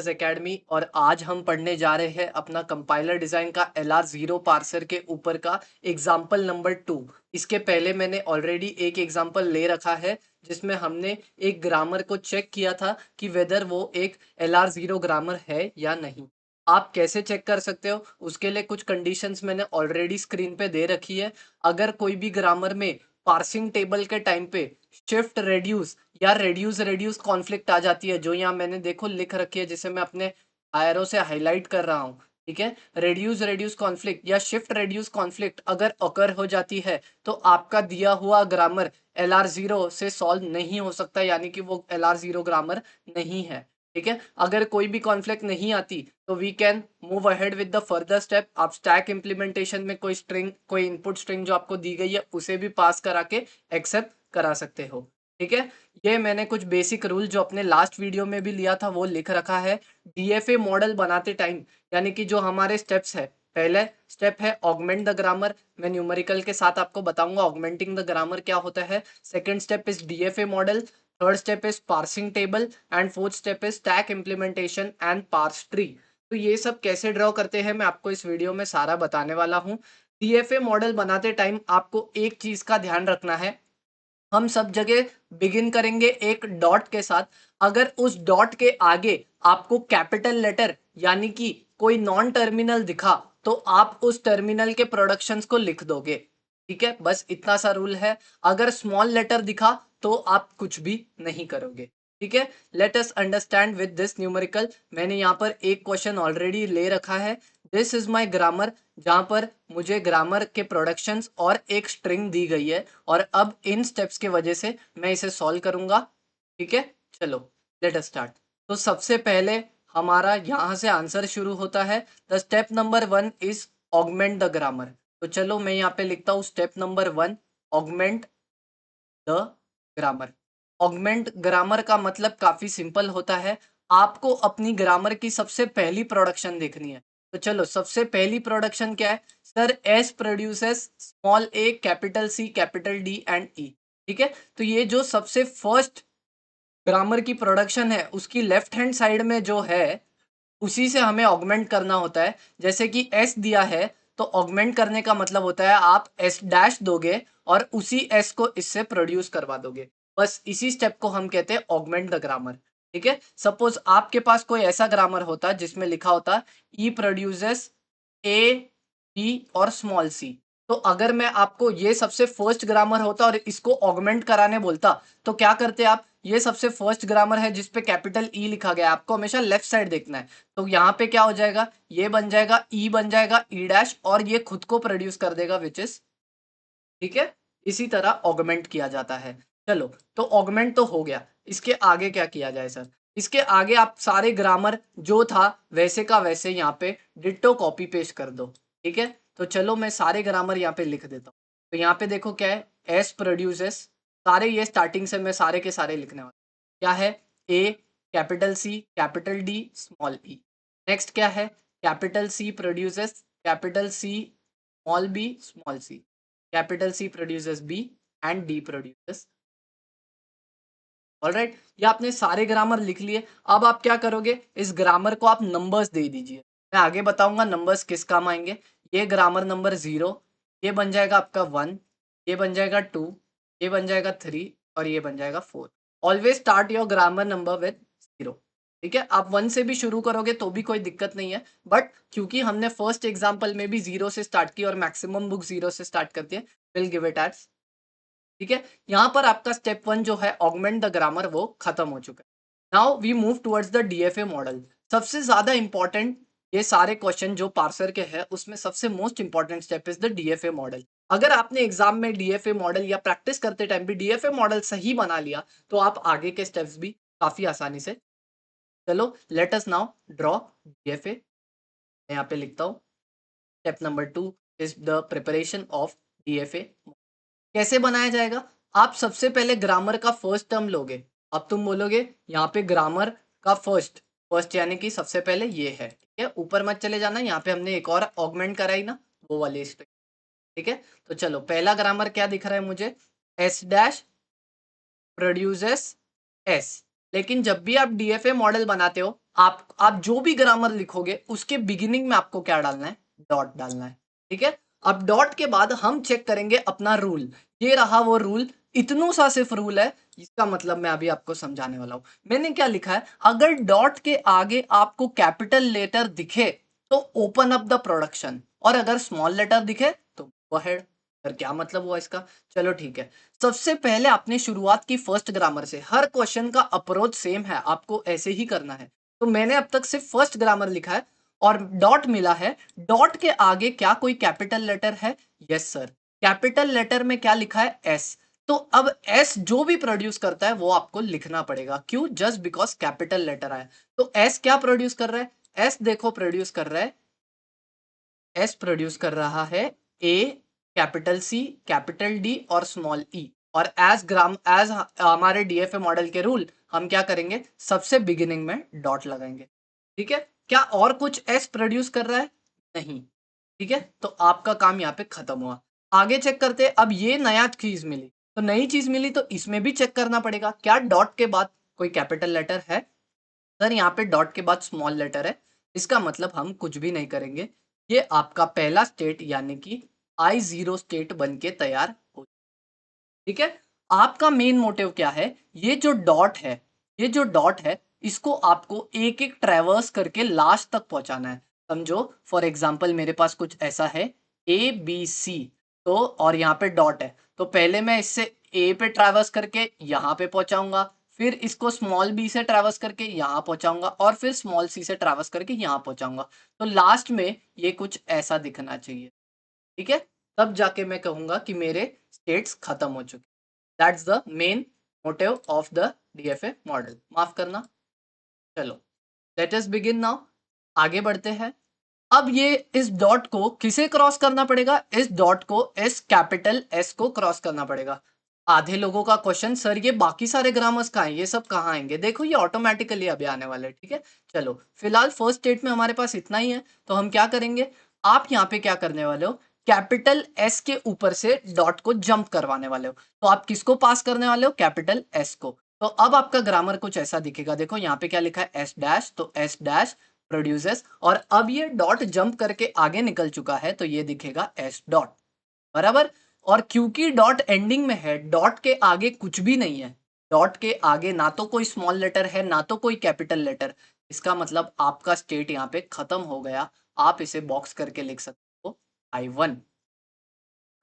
Academy और आज हम पढ़ने जा रहे हैं अपना कंपाइलर डिजाइन का LR0 पार्सर के ऊपर का एग्जाम्पल नंबर 2। इसके पहले मैंने ऑलरेडी एक एग्जाम्पल ले रखा है जिसमें हमने एक ग्रामर को चेक किया था कि वेदर वो एक LR0 ग्रामर है या नहीं। आप कैसे चेक कर सकते हो उसके लिए कुछ कंडीशंस मैंने ऑलरेडी स्क्रीन पे दे रखी है। अगर कोई भी ग्रामर में पार्सिंग टेबल के टाइम पे शिफ्ट रेड्यूस या रेड्यूस रेड्यूस कॉन्फ्लिक्ट आ जाती है, जो यहाँ मैंने देखो लिख रखी है जिसे मैं अपने आयरो से हाईलाइट कर रहा हूँ, ठीक है। रेड्यूस रेड्यूस कॉन्फ्लिक्ट या शिफ्ट रेड्यूस कॉन्फ्लिक्ट अगर अकर हो जाती है तो आपका दिया हुआ ग्रामर LR0 से सॉल्व नहीं हो सकता, यानी कि वो LR0 ग्रामर नहीं है, ठीक है। अगर कोई भी कॉन्फ्लिक्ट नहीं आती तो we can move ahead with the further step. आप स्टैक इम्प्लीमेंटेशन में कोई स्ट्रिंग, कोई इनपुट स्ट्रिंग जो आपको दी गई है उसे भी पास करा के एक्सेप्ट करा सकते हो, ठीक है। ये मैंने कुछ बेसिक रूल जो अपने लास्ट वीडियो में भी लिया था वो लिख रखा है। DFA मॉडल बनाते टाइम यानी कि जो हमारे स्टेप्स है, पहले स्टेप है ऑगमेंट द ग्रामर। मैं न्यूमेरिकल के साथ आपको बताऊंगा ऑगमेंटिंग द ग्रामर क्या होता है। Second step is DFA model, third step is parsing table and fourth step is stack implementation and parse tree. तो ये सब कैसे ड्रॉ करते हैं मैं आपको इस वीडियो में सारा बताने वाला हूँ। DFA मॉडल बनाते टाइम आपको एक चीज का ध्यान रखना है, हम सब जगह बिगिन करेंगे एक डॉट के साथ। अगर उस डॉट के आगे आपको कैपिटल लेटर यानी कि कोई नॉन टर्मिनल दिखा तो आप उस टर्मिनल के प्रोडक्शंस को लिख दोगे, ठीक है। बस इतना सा रूल है। अगर स्मॉल लेटर दिखा तो आप कुछ भी नहीं करोगे, ठीक है। Let us understand with this numerical. मैंने यहाँ पर एक क्वेश्चन ऑलरेडी ले रखा है, दिस इज माई ग्रामर, जहां पर मुझे ग्रामर के प्रोडक्शंस और एक स्ट्रिंग दी गई है और अब इन स्टेप्स के वजह से मैं इसे सॉल्व करूंगा, ठीक है। चलो लेट अस स्टार्ट। तो सबसे पहले हमारा यहां से आंसर शुरू होता है। The step number 1 is augment the grammar. तो चलो मैं यहाँ पे लिखता हूँ step number 1 augment the grammar. Augment grammar का मतलब काफी सिंपल होता है, आपको अपनी ग्रामर की सबसे पहली प्रोडक्शन देखनी है। तो चलो सबसे पहली प्रोडक्शन क्या है sir, S produces small A capital C capital D and E, ठीक है। तो ये जो सबसे फर्स्ट ग्रामर की प्रोडक्शन है उसकी लेफ्ट हैंड साइड में जो है उसी से हमें ऑगमेंट करना होता है। जैसे कि एस दिया है तो ऑगमेंट करने का मतलब होता है आप एस डैश दोगे और उसी एस को इससे प्रोड्यूस करवा दोगे। बस इसी स्टेप को हम कहते हैं ऑगमेंट द ग्रामर, ठीक है। सपोज आपके पास कोई ऐसा ग्रामर होता जिसमें लिखा होता ई प्रोड्यूसेस ए बी और स्मॉल सी। तो अगर मैं आपको ये सबसे फर्स्ट ग्रामर होता और इसको ऑगमेंट कराने बोलता तो क्या करते आप, ये सबसे फर्स्ट ग्रामर है जिसपे कैपिटल ई लिखा गया है, आपको हमेशा लेफ्ट साइड देखना है। तो यहाँ पे क्या हो जाएगा, ये बन जाएगा ई, बन जाएगा ई डैश और ये खुद को प्रोड्यूस कर देगा विच इज, ठीक है। इसी तरह ऑगमेंट किया जाता है। चलो तो ऑगमेंट तो हो गया, इसके आगे क्या किया जाए सर। इसके आगे आप सारे ग्रामर जो था वैसे का वैसे यहाँ पे डिट्टो कॉपी पेस्ट कर दो, ठीक है। तो चलो मैं सारे ग्रामर यहाँ पे लिख देता हूँ। तो यहाँ पे देखो क्या है, एस प्रोड्यूसेस, सारे ये स्टार्टिंग से मैं सारे के सारे लिखने वाला हूँ। क्या है, A capital C capital D small E. Next क्या है, capital C produces capital C small B small C, capital C produces B and D produces. Alright, ये आपने सारे ग्रामर लिख लिए। अब आप क्या करोगे, इस ग्रामर को आप नंबर्स दे दीजिए। मैं आगे बताऊंगा नंबर्स किस काम आएंगे। ये ग्रामर नंबर 0, ये बन जाएगा आपका 1, ये बन जाएगा 2, ये बन जाएगा 3 और ये बन जाएगा 4। Always start your grammar number with 0, ठीक है। आप 1 से भी शुरू करोगे तो भी कोई दिक्कत नहीं है, बट क्योंकि हमने फर्स्ट एग्जाम्पल में भी 0 से स्टार्ट की और मैक्सिमम बुक 0 से स्टार्ट करती है, विल गिव इट एज, ठीक है। यहां पर आपका स्टेप 1 जो है ऑगमेंट द ग्रामर वो खत्म हो चुका है। Now we move towards the DFA model. सबसे ज्यादा इंपॉर्टेंट, ये सारे क्वेश्चन जो पार्सर के हैं उसमें सबसे most important step is the DFA model. अगर आपने एग्जाम में DFA मॉडल या प्रैक्टिस करते टाइम भी DFA मॉडल सही बना लिया तो आप आगे के स्टेप्स भी काफी आसानी से। चलो let us now draw DFA। मैं यहाँ पे लिखता हूँ step number 2 is the preparation of DFA। कैसे बनाया जाएगा, आप सबसे पहले ग्रामर का फर्स्ट टर्म लोगे। अब तुम बोलोगे यहाँ पे ग्रामर का फर्स्ट, फर्स्ट यानी कि सबसे पहले ये है, ठीक है। ऊपर मत चले जाना, यहाँ पे हमने एक और ऑगमेंट कराई ना, वो वाली स्ट्रिंग, ठीक है। तो चलो पहला ग्रामर क्या दिख रहा है मुझे, एस डैश प्रोड्यूसेस एस। लेकिन जब भी आप DFA मॉडल बनाते हो आप जो भी ग्रामर लिखोगे उसके बिगिनिंग में आपको क्या डालना है, डॉट डालना है, ठीक है। अब डॉट के बाद हम चेक करेंगे अपना रूल, ये रहा वो रूल, इतनों सा सिर्फ रूल है, इसका मतलब मैं अभी आपको समझाने वाला हूं। मैंने क्या लिखा है, अगर डॉट के आगे आपको कैपिटल लेटर दिखे तो ओपन अप द प्रोडक्शन, और अगर स्मॉल लेटर दिखे तो गो अहेड। फिर क्या मतलब हुआ इसका, चलो ठीक है। सबसे पहले आपने शुरुआत की फर्स्ट ग्रामर से, हर क्वेश्चन का अप्रोच सेम है, आपको ऐसे ही करना है। तो मैंने अब तक सिर्फ फर्स्ट ग्रामर लिखा है और डॉट मिला है, डॉट के आगे क्या कोई कैपिटल लेटर है, यस सर। कैपिटल लेटर में क्या लिखा है, एस। तो अब एस जो भी प्रोड्यूस करता है वो आपको लिखना पड़ेगा, क्यों, जस्ट बिकॉज कैपिटल लेटर आया। तो एस क्या प्रोड्यूस कर रहा है, एस देखो प्रोड्यूस कर रहा है, एस प्रोड्यूस कर रहा है A, capital C, capital D और स्मॉल ई। और एज हमारे डीएफए मॉडल के रूल, हम क्या करेंगे, सबसे बिगिनिंग में डॉट लगाएंगे, ठीक है। क्या और कुछ एस प्रोड्यूस कर रहा है, नहीं, ठीक है। तो आपका काम यहाँ पे खत्म हुआ। आगे चेक करते हैं, अब ये नया चीज मिली, तो नई चीज मिली तो इसमें भी चेक करना पड़ेगा, क्या डॉट के बाद कोई कैपिटल लेटर है, सर यहाँ पे डॉट के बाद स्मॉल लेटर है, इसका मतलब हम कुछ भी नहीं करेंगे, ये आपका पहला स्टेट यानी कि I0 स्टेट बन के तैयार हो, ठीक है। आपका मेन मोटिव क्या है, ये जो डॉट है, ये जो डॉट है, इसको आपको एक एक ट्रेवर्स करके लास्ट तक पहुंचाना है। समझो फॉर एग्जांपल मेरे पास कुछ ऐसा है ABC, तो और यहाँ पे डॉट है, तो पहले मैं इससे ए पे ट्रेवर्स करके यहाँ पे पहुंचाऊंगा, फिर इसको स्मॉल बी से ट्रेवर्स करके यहाँ पहुंचाऊंगा और फिर स्मॉल सी से ट्रेवर्स करके यहाँ पहुंचाऊंगा। तो लास्ट में ये कुछ ऐसा दिखना चाहिए, ठीक है। तब जाके मैं कहूंगा कि मेरे स्टेट्स खत्म हो चुके। That's the main motive of the DFA model, माफ करना। चलो लेट अस बिगिन नाउ, आगे बढ़ते हैं। अब ये इस डॉट को किसे क्रॉस करना पड़ेगा, इस डॉट को इस कैपिटल एस को क्रॉस करना पड़ेगा। आधे लोगों का क्वेश्चन, सर ये बाकी सारे ग्रामर्स कहाँ हैं, ये सब कहाँ आएंगे, देखो ये ऑटोमेटिकली अभी आने वाले हैं, ठीक है। चलो फिलहाल फर्स्ट स्टेट में हमारे पास इतना ही है, तो हम क्या करेंगे, आप यहाँ पे क्या करने वाले हो, कैपिटल एस के ऊपर से डॉट को जंप करवाने वाले हो। तो आप किसको पास करने वाले हो, कैपिटल एस को। तो अब आपका ग्रामर कुछ ऐसा दिखेगा, देखो यहाँ पे क्या लिखा है, एस डैश, तो एस डैश प्रोड्यूसेस, और अब ये डॉट जंप करके आगे निकल चुका है तो ये दिखेगा एस डॉट, बराबर। और क्योंकि डॉट एंडिंग में है, डॉट के आगे कुछ भी नहीं है, डॉट के आगे ना तो कोई स्मॉल लेटर है ना तो कोई कैपिटल लेटर, इसका मतलब आपका स्टेट यहाँ पे खत्म हो गया। आप इसे बॉक्स करके लिख सकते हो I1।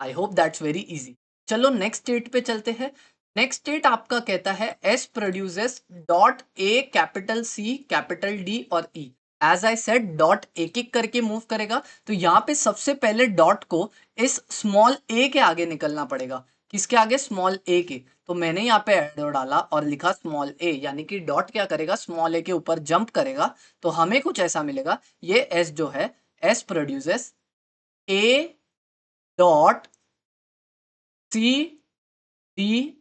I hope that's very easy. चलो नेक्स्ट स्टेट पे चलते हैं। नेक्स्ट स्टेट आपका कहता है S produces dot A, capital C, capital D और E. As I said dot एक एक करके मूव करेगा, तो यहाँ पे सबसे पहले डॉट को इस स्मॉल ए के आगे निकलना पड़ेगा, किसके आगे, स्मॉल ए के। तो मैंने यहाँ पे एरो डाला और लिखा स्मॉल ए, यानी कि डॉट क्या करेगा, स्मॉल ए के ऊपर जंप करेगा, तो हमें कुछ ऐसा मिलेगा, ये एस जो है, S produces A dot C D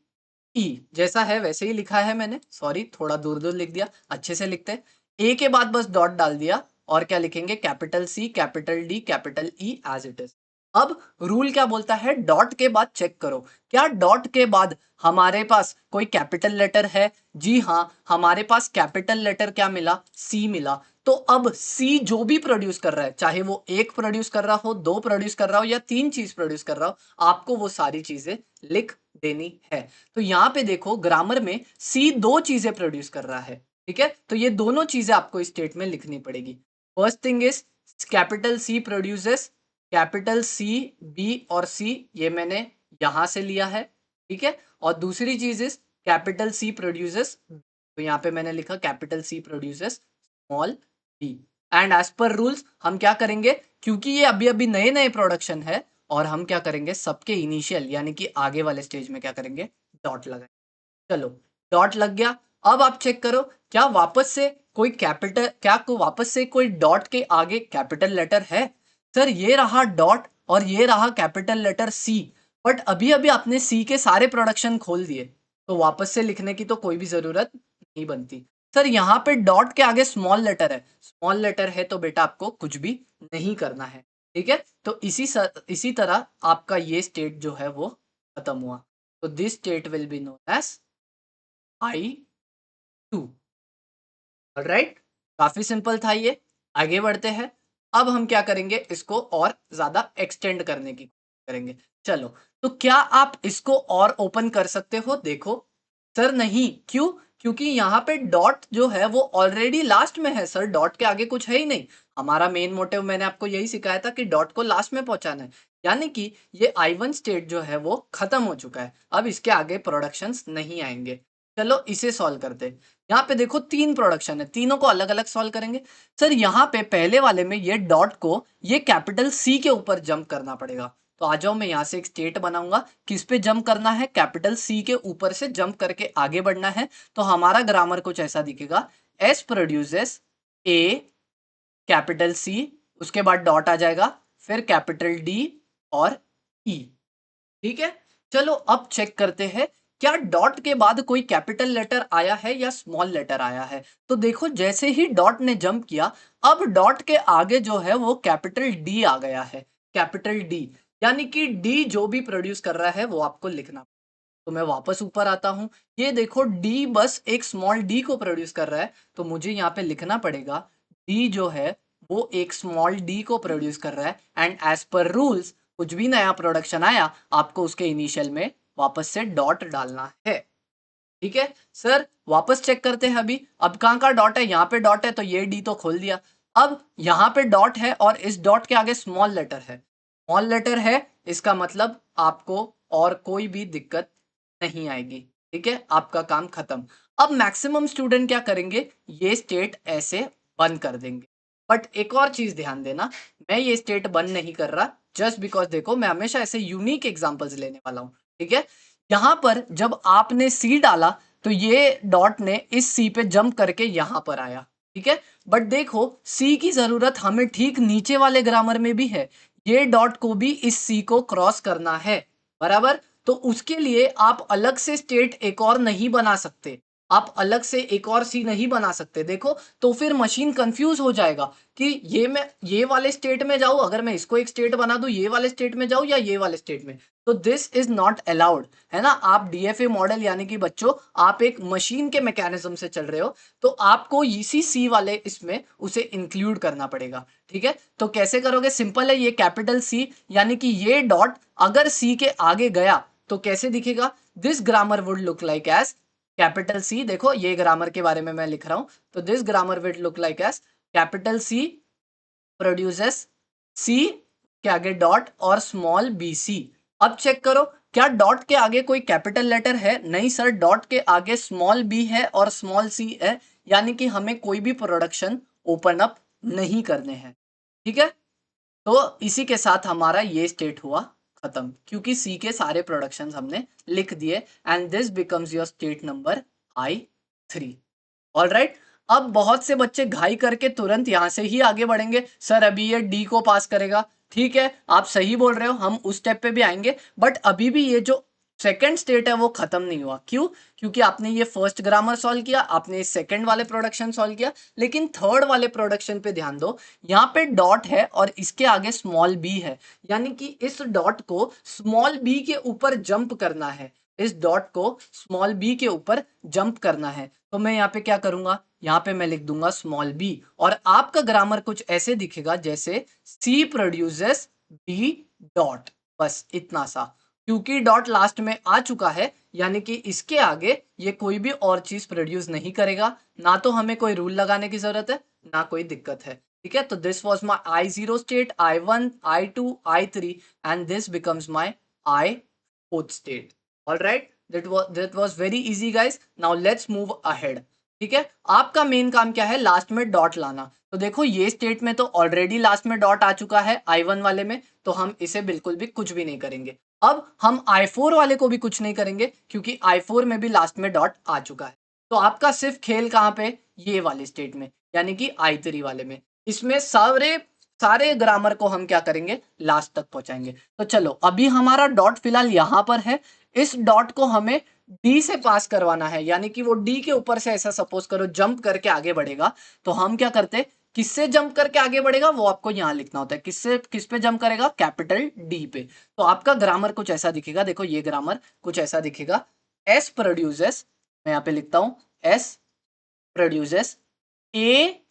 E, जैसा है वैसे ही लिखा है मैंने, सॉरी थोड़ा दूर दूर लिख दिया, अच्छे से लिखते हैं। ए के बाद बस डॉट डाल दिया, और क्या लिखेंगे, capital C, capital D, capital E as it is. अब रूल क्या बोलता है, डॉट के बाद चेक करो, क्या डॉट के बाद हमारे पास कोई कैपिटल लेटर है, जी हाँ, हमारे पास कैपिटल लेटर क्या मिला, सी मिला। तो अब सी जो भी प्रोड्यूस कर रहा है, चाहे वो एक प्रोड्यूस कर रहा हो, दो प्रोड्यूस कर रहा हो या तीन चीज प्रोड्यूस कर रहा हो, आपको वो सारी चीजें लिख देनी है। तो यहाँ पे देखो ग्रामर में सी दो चीजें प्रोड्यूस कर रहा है, ठीक है, तो ये दोनों चीजें आपको इस स्टेट में लिखनी पड़ेगी। First thing is capital C produces, capital C, B और सी, ये मैंने यहां से लिया है, ठीक है। और दूसरी चीज इज कैपिटल सी प्रोड्यूसेस, तो यहाँ पे मैंने लिखा capital C produces small B. And as per rules हम क्या करेंगे, क्योंकि ये अभी अभी नए नए प्रोडक्शन है, और हम क्या करेंगे, सबके इनिशियल यानी कि आगे वाले स्टेज में क्या करेंगे, डॉट लगाएंगे। चलो डॉट लग गया। अब आप चेक करो, क्या वापस से कोई कैपिटल, क्या को वापस से कोई डॉट के आगे कैपिटल लेटर है, सर ये रहा डॉट और ये रहा कैपिटल लेटर सी, बट अभी अभी आपने सी के सारे प्रोडक्शन खोल दिए, तो वापस से लिखने की तो कोई भी जरूरत नहीं बनती। सर यहाँ पे डॉट के आगे स्मॉल लेटर है, स्मॉल लेटर है तो बेटा आपको कुछ भी नहीं करना है, ठीक है। तो इसी तरह आपका ये स्टेट जो है वो खत्म हुआ। तो this state will be known as I2, right. काफी सिंपल था ये। आगे बढ़ते हैं। अब हम क्या करेंगे, इसको और ज्यादा एक्सटेंड करने की कोशिश करेंगे। चलो, तो क्या आप इसको और ओपन कर सकते हो? देखो सर, नहीं। क्यों? क्योंकि यहाँ पे डॉट जो है वो ऑलरेडी लास्ट में है सर, डॉट के आगे कुछ है ही नहीं। हमारा मेन मोटिव मैंने आपको यही सिखाया था कि डॉट को लास्ट में पहुंचाना है। यानी कि ये I1 स्टेट जो है वो खत्म हो चुका है। अब इसके आगे प्रोडक्शंस नहीं आएंगे। चलो इसे सॉल्व करते हैं। यहाँ पे देखो 3 प्रोडक्शन है, तीनों को अलग अलग सॉल्व करेंगे। सर यहाँ पे पहले वाले में ये डॉट को ये कैपिटल सी के ऊपर जंप करना पड़ेगा। तो आ जाओ, मैं यहाँ से एक स्टेट बनाऊंगा। किस पे जंप करना है? कैपिटल सी के ऊपर से जंप करके आगे बढ़ना है। तो हमारा ग्रामर कुछ ऐसा दिखेगा, एस प्रोड्यूसेस ए कैपिटल सी, उसके बाद डॉट आ जाएगा, फिर कैपिटल डी और ई। ठीक है। चलो अब चेक करते हैं, क्या डॉट के बाद कोई कैपिटल लेटर आया है या स्मॉल लेटर आया है। तो देखो, जैसे ही डॉट ने जंप किया, अब डॉट के आगे जो है वो कैपिटल डी आ गया है। कैपिटल डी, यानी कि डी जो भी प्रोड्यूस कर रहा है वो आपको लिखना। तो मैं वापस ऊपर आता हूं। ये देखो, डी बस एक स्मॉल डी को प्रोड्यूस कर रहा है, तो मुझे यहाँ पे लिखना पड़ेगा डी जो है वो एक स्मॉल डी को प्रोड्यूस कर रहा है। एंड एज पर रूल्स, कुछ भी नया प्रोडक्शन आया आपको उसके इनिशियल में वापस से डॉट डालना है। ठीक है सर, वापस चेक करते हैं अभी। अब कहाँ का डॉट है? यहाँ पे डॉट है, तो ये डी तो खोल दिया। अब यहाँ पे डॉट है और इस डॉट के आगे स्मॉल लेटर है। स्मॉल लेटर है, इसका मतलब आपको और कोई भी दिक्कत नहीं आएगी। ठीक है, आपका काम खत्म। अब मैक्सिमम स्टूडेंट क्या करेंगे, ये स्टेट ऐसे बंद कर देंगे। बट एक और चीज ध्यान देना, मैं ये स्टेट बंद नहीं कर रहा जस्ट बिकॉज देखो, मैं हमेशा ऐसे यूनिक एग्जांपल्स लेने वाला हूँ। ठीक है, यहाँ पर जब आपने सी डाला तो ये डॉट ने इस सी पे जंप करके यहाँ पर आया। ठीक है, बट देखो सी की जरूरत हमें ठीक नीचे वाले ग्रामर में भी है। ये डॉट को भी इस सी को क्रॉस करना है, बराबर। तो उसके लिए आप अलग से स्टेट एक और नहीं बना सकते। आप अलग से एक और सी नहीं बना सकते। देखो, तो फिर मशीन कंफ्यूज हो जाएगा कि ये मैं ये वाले स्टेट में जाऊं, अगर मैं इसको एक स्टेट बना दूं, ये वाले स्टेट में जाऊं या ये वाले स्टेट में। तो दिस इज नॉट अलाउड, है ना। आप डीएफए मॉडल यानी कि बच्चों, आप एक मशीन के मैकेनिज्म से चल रहे हो, तो आपको इसी सी वाले इसमें उसे इंक्लूड करना पड़ेगा। ठीक है, तो कैसे करोगे? सिंपल है, ये कैपिटल सी यानी कि ये डॉट अगर सी के आगे गया तो कैसे दिखेगा? This grammar would look like as capital C. देखो, ये ग्रामर के बारे में मैं लिख रहा हूं, तो this grammar would look like as capital C produces C के आगे डॉट और स्मॉल बी सी। अब चेक करो, क्या डॉट के आगे कोई कैपिटल लेटर है? नहीं सर, डॉट के आगे स्मॉल बी है और स्मॉल सी है, यानी कि हमें कोई भी प्रोडक्शन ओपन अप नहीं करने हैं। ठीक है, तो इसी के साथ हमारा ये स्टेट हुआ खत्म, क्योंकि सी के सारे प्रोडक्शंस हमने लिख दिए। And this becomes your state number I3। All right. अब बहुत से बच्चे घाई करके तुरंत यहां से ही आगे बढ़ेंगे, सर अभी ये डी को पास करेगा। ठीक है, आप सही बोल रहे हो, हम उस स्टेप पे भी आएंगे। बट अभी भी ये जो सेकंड स्टेट है वो खत्म नहीं हुआ। क्यों? क्योंकि आपने ये फर्स्ट ग्रामर सॉल्व किया, आपने सेकंड वाले प्रोडक्शन सॉल्व किया, लेकिन थर्ड वाले प्रोडक्शन पे ध्यान दो। यहाँ पे डॉट है और इसके आगे स्मॉल बी है, यानी कि इस डॉट को स्मॉल बी के ऊपर जंप करना है। इस डॉट को स्मॉल बी के ऊपर जंप करना है। तो मैं यहाँ पे क्या करूंगा, यहाँ पे मैं लिख दूंगा स्मॉल बी, और आपका ग्रामर कुछ ऐसे दिखेगा जैसे सी प्रोड्यूसेस बी डॉट। बस इतना सा। क्योंकि डॉट लास्ट में आ चुका है, यानी कि इसके आगे ये कोई भी और चीज प्रोड्यूस नहीं करेगा। ना तो हमें कोई रूल लगाने की जरूरत है, ना कोई दिक्कत है। ठीक है, तो this was my I0 state, I1, I2, I3, and this becomes my I4 state. All right, that was very easy guys. Now let's move ahead. ठीक है, आपका मेन काम क्या है? लास्ट में डॉट लाना। तो देखो, ये स्टेट में तो ऑलरेडी लास्ट में डॉट आ चुका है I1 वाले में, तो हम इसे बिल्कुल भी कुछ भी नहीं करेंगे। अब हम I4 वाले को भी कुछ नहीं करेंगे, क्योंकि I4 में भी लास्ट में डॉट आ चुका है। तो आपका सिर्फ खेल कहाँ पे? ये वाले स्टेट में, यानी कि I3 वाले में। इसमें सारे सारे ग्रामर को हम क्या करेंगे? लास्ट तक पहुंचाएंगे। तो चलो, अभी हमारा डॉट फिलहाल यहां पर है। इस डॉट को हमें डी से पास करवाना है, यानी कि वो डी के ऊपर से ऐसा सपोज करो जंप करके आगे बढ़ेगा। तो हम क्या करते, किससे जंप करके आगे बढ़ेगा वो आपको यहां लिखना होता है। किससे, किस पे जंप करेगा? कैपिटल डी पे। तो आपका ग्रामर कुछ ऐसा दिखेगा। देखो, ये ग्रामर कुछ ऐसा दिखेगा, एस प्रोड्यूसेस, मैं यहां पे लिखता हूं, एस प्रोड्यूसेस ए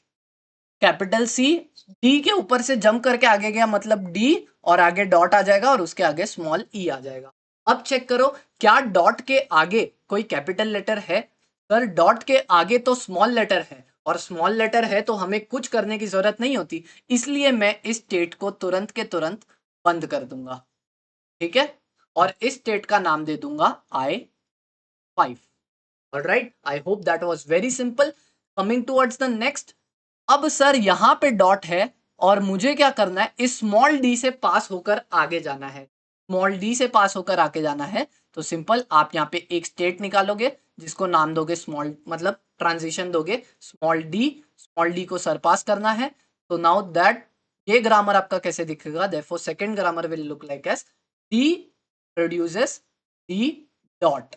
कैपिटल सी डी के ऊपर से जंप करके आगे गया मतलब डी, और आगे डॉट आ जाएगा और उसके आगे स्मॉल ई आ जाएगा। अब चेक करो क्या डॉट के आगे कोई कैपिटल लेटर है? सर डॉट के आगे तो स्मॉल लेटर है, और स्मॉल लेटर है तो हमें कुछ करने की जरूरत नहीं होती, इसलिए मैं इस स्टेट को तुरंत के तुरंत बंद कर दूंगा। ठीक है, और इस स्टेट का नाम दे दूंगा I5। Alright, I hope that was very simple. Coming towards the next. अब सर यहाँ पे डॉट है और मुझे क्या करना है, इस स्मॉल डी से पास होकर आगे जाना है। स्मॉल डी से पास होकर आगे जाना है तो सिंपल आप यहाँ पे एक स्टेट निकालोगे जिसको नाम दोगे स्मॉल, मतलब ट्रांजिशन दोगे स्मॉल डी को सरपास करना है। तो नाउ दैट ये ग्रामर आपका कैसे दिखेगा, therefore second grammar will look like S D produces D dot,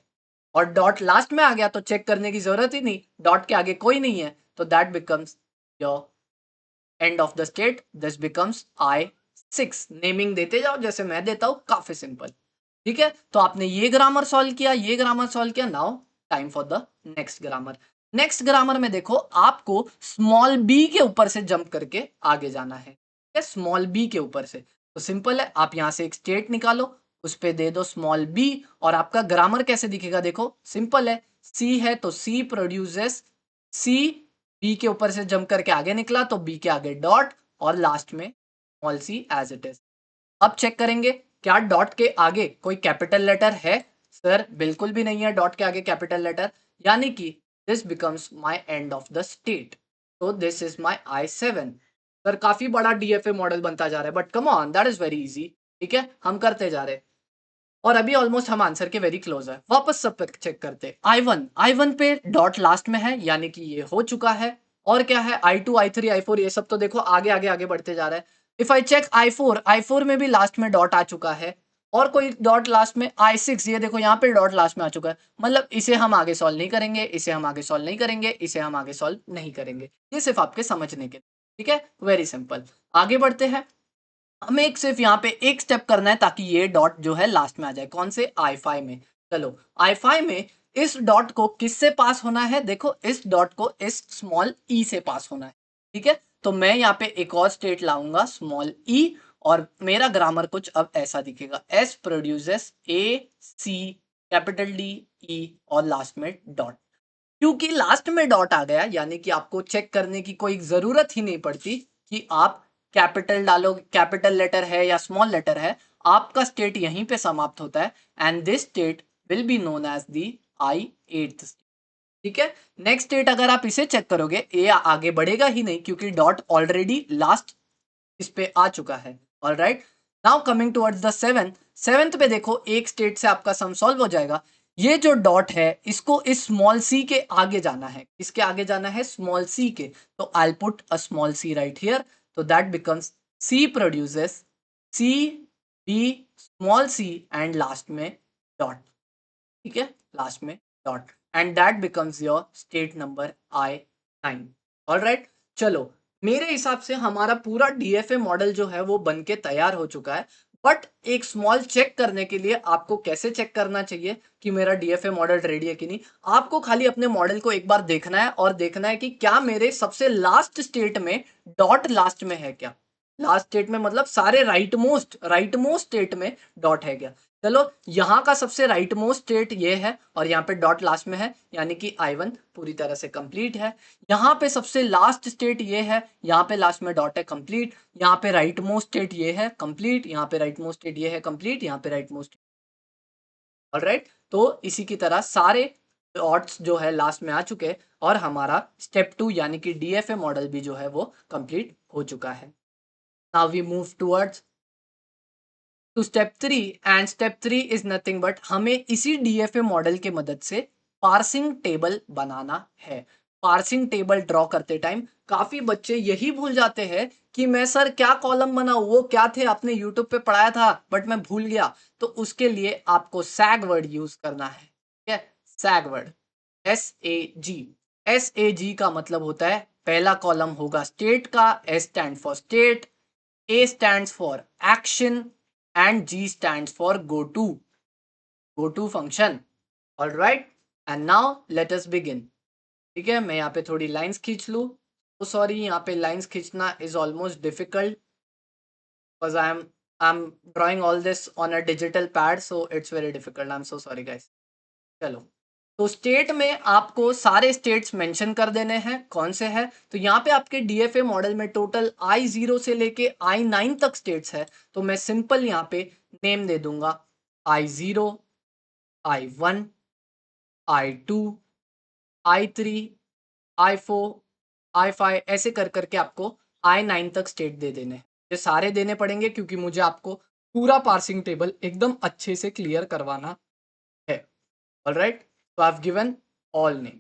और डॉट लास्ट में आ गया तो चेक करने की जरूरत ही नहीं, डॉट के आगे कोई नहीं है, तो that becomes your and of the state. This becomes I6। Naming देते जाओ जैसे मैं देता हूं, काफी सिंपल। ठीक है, तो आपने ये ग्रामर सॉल्व किया, ये ग्रामर सॉल्व किया। Now time for the next grammar. Next grammar में देखो आपको स्मॉल बी के ऊपर से जंप करके आगे जाना है, स्मॉल बी के ऊपर से। तो सिंपल है, आप यहां से एक स्टेट निकालो, उस पे दे दो स्मॉल बी, और आपका ग्रामर कैसे दिखेगा देखो, सिंपल है, सी है तो सी प्रोड्यूसेस सी, बी के ऊपर से जंप करके आगे निकला तो बी के आगे डॉट, और लास्ट में small C as it is. अब चेक करेंगे क्या डॉट के आगे कोई कैपिटल लेटर है? सर बिल्कुल भी नहीं है डॉट के आगे कैपिटल लेटर, यानी कि this becomes my end of the state. तो this is my I7। Sir काफी बड़ा डीएफए मॉडल बनता जा रहा है, but come on, that is very easy. ठीक है, हम करते जा रहे हैं, और अभी ऑलमोस्ट हम आंसर के वेरी क्लोज है। वापस सब चेक करते। I1 पे डॉट लास्ट में है, यानी कि ये हो चुका है। और क्या है, I2 I3 I4 ये सब तो देखो आगे आगे आगे बढ़ते जा रहा है। इफ आई चेक I4 में भी लास्ट में डॉट आ चुका है, और कोई डॉट लास्ट में I6, ये देखो यहाँ पे डॉट लास्ट में आ चुका है, मतलब इसे हम आगे सॉल्व नहीं करेंगे, इसे हम आगे सॉल्व नहीं करेंगे, इसे हम आगे सॉल्व नहीं करेंगे। ये सिर्फ आपके समझने के। ठीक है, वेरी सिंपल। आगे बढ़ते हैं, हमें एक सिर्फ यहाँ पे एक स्टेप करना है ताकि ये डॉट जो है लास्ट में आ जाए। कौन से, I5 में। चलो I5 में इस डॉट को किससे पास होना है, देखो इस डॉट को इस स्मॉल ई से पास होना है। ठीक है, तो मैं यहाँ पे एक और स्टेट लाऊंगा स्मॉल ई, और मेरा ग्रामर कुछ अब ऐसा दिखेगा, एस प्रोड्यूसेस ए सी कैपिटल डी ई और लास्ट में डॉट। क्योंकि लास्ट में डॉट आ गया यानी कि आपको चेक करने की कोई जरूरत ही नहीं पड़ती कि आप कैपिटल डालो, कैपिटल लेटर है या स्मॉल लेटर है, आपका स्टेट यहीं पे समाप्त होता है, and this state will be known as the I8। ठीक है, नेक्स्ट स्टेट अगर आप इसे चेक करोगे, ये आगे बढ़ेगा ही नहीं क्योंकि डॉट ऑलरेडी लास्ट इस पे आ चुका है। Alright, now coming towards the seventh पे देखो एक स्टेट से आपका सम सॉल्व हो जाएगा। ये जो डॉट है इसको इस स्मॉल सी के आगे जाना है, इसके आगे जाना है स्मॉल सी के, तो I put a small C right here, तो that becomes C produces C B small C and last में डॉट। ठीक है, लास्ट में dot, and that becomes your state number I9। Alright, चलो मेरे हिसाब से हमारा पूरा डीएफए मॉडल जो है वो बनके तैयार हो चुका है। बट एक स्मॉल चेक करने के लिए आपको कैसे चेक करना चाहिए कि मेरा डीएफए मॉडल रेडी है कि नहीं, आपको खाली अपने मॉडल को एक बार देखना है और देखना है कि क्या मेरे सबसे लास्ट स्टेट में डॉट लास्ट में है क्या। लास्ट स्टेट में मतलब सारे राइट मोस्ट स्टेट में डॉट है क्या। चलो यहाँ का सबसे राइट मोस्ट स्टेट ये है और यहाँ पे डॉट लास्ट में है, यानी कि I1 पूरी तरह से कंप्लीट है। यहाँ पे सबसे लास्ट स्टेट ये है, यहाँ पे लास्ट में डॉट है, कंप्लीट। यहाँ पे राइट मोस्ट स्टेट ये है, कंप्लीट। यहाँ पे राइट मोस्ट स्टेट ये है, कंप्लीट। यहाँ पे राइट मोस्ट। ऑलराइट, तो इसी की तरह सारे डॉट्स जो है लास्ट में आ चुके हैं और हमारा स्टेप 2 यानी कि डीएफए मॉडल भी जो है वो कंप्लीट हो चुका है। Now we move towards to step 3, and step 3 is nothing but हमें इसी डीएफए मॉडल के मदद से पार्सिंग टेबल बनाना है। पार्सिंग टेबल ड्रॉ करते टाइम काफी बच्चे यही भूल जाते हैं कि मैं सर क्या कॉलम बनाऊं, वो क्या थे आपने यूट्यूब पे पढ़ाया था बट मैं भूल गया। तो उसके लिए आपको सैग वर्ड यूज करना है। ठीक है, सैग वर्ड, SAG। SAG का मतलब होता है पहला कॉलम होगा स्टेट का, S stand for state, A stands for action and G stands for go to function। all right, and now let us begin। ठीक है, मैं यहाँ पे थोड़ी लाइंस खींच लूँ। तो सॉरी, यहाँ पे लाइंस खींचना is almost difficult because I am drawing all this on a digital pad, so it's very difficult. I am so sorry guys. चलो, तो स्टेट में आपको सारे स्टेट्स मेंशन कर देने हैं कौन से हैं। तो यहाँ पे आपके डीएफए मॉडल में टोटल I0 से लेके I9 तक स्टेट्स है। तो मैं सिंपल यहाँ पे नेम दे दूंगा I0, I1, I2, I3, I4, I5, ऐसे कर करके आपको I9 तक स्टेट दे देने हैं। ये सारे देने पड़ेंगे क्योंकि मुझे आपको पूरा पार्सिंग टेबल एकदम अच्छे से क्लियर करवाना है। ऑलराइट, तो I have given all name.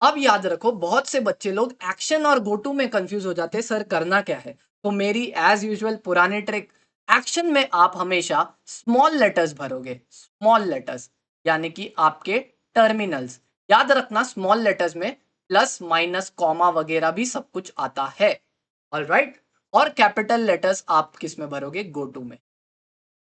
अब याद रखो, बहुत से बच्चे लोग एक्शन और गो टू में कंफ्यूज हो जाते हैं, सर करना क्या है। तो मेरी एज यूजुअल पुरानी ट्रिक, एक्शन में आप हमेशा स्मॉल लेटर्स भरोगे, स्मॉल लेटर्स यानी कि आपके टर्मिनल्स। याद रखना, स्मॉल लेटर्स में प्लस माइनस कॉमा वगैरह भी सब कुछ आता है। ऑलराइट, और कैपिटल लेटर्स आप किस में भरोगे, गो टू में।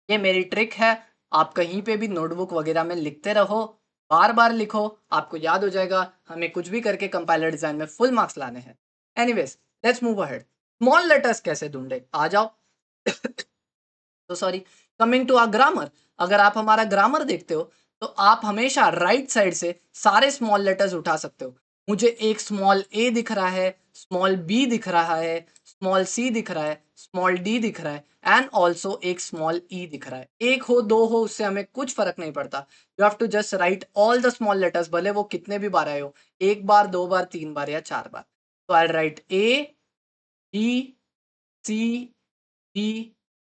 ये मेरी ट्रिक है, आप कहीं पे भी नोटबुक वगैरह में लिखते रहो, बार बार लिखो, आपको याद हो जाएगा। हमें कुछ भी करके कंपाइलर डिजाइन में फुल मार्क्स लाने हैं। Anyways, let's move ahead. Small letters कैसे ढूंढे, आ जाओ। तो sorry, coming to our grammar. अगर आप हमारा ग्रामर देखते हो तो आप हमेशा राइट साइड से सारे स्मॉल लेटर्स उठा सकते हो। मुझे एक स्मॉल ए दिख रहा है, स्मॉल बी दिख रहा है, स्मॉल सी दिख रहा है, स्मॉल डी दिख रहा है, एंड ऑल्सो एक स्मॉल ई दिख रहा है। एक हो दो हो उससे हमें कुछ फर्क नहीं पड़ता। You have to just write all the small letters, भले वो कितने भी बार आए हो, एक बार, दो बार, तीन बार या चार बार। तो आई राइट ए, बी, सी, डी,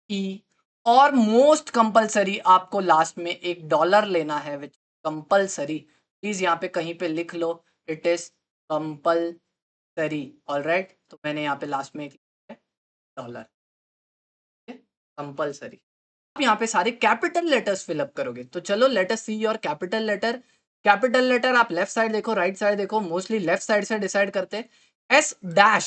ई, और मोस्ट कंपलसरी आपको लास्ट में एक डॉलर लेना है, विच कंपलसरी। प्लीज यहाँ पे कहीं पे लिख लो, इट इज कंपलसरी। ऑलराइट, तो मैंने यहाँ पे लास्ट में एक डॉलर, कंपलसरी। आप यहाँ पे सारे कैपिटल लेटर्स फिलअप करोगे। तो चलो let us see your capital letter. Capital letter आप लेफ्ट साइड देखो, राइट साइड देखो, मोस्टली लेफ्ट साइड से डिसाइड करते हैं। एस डैश,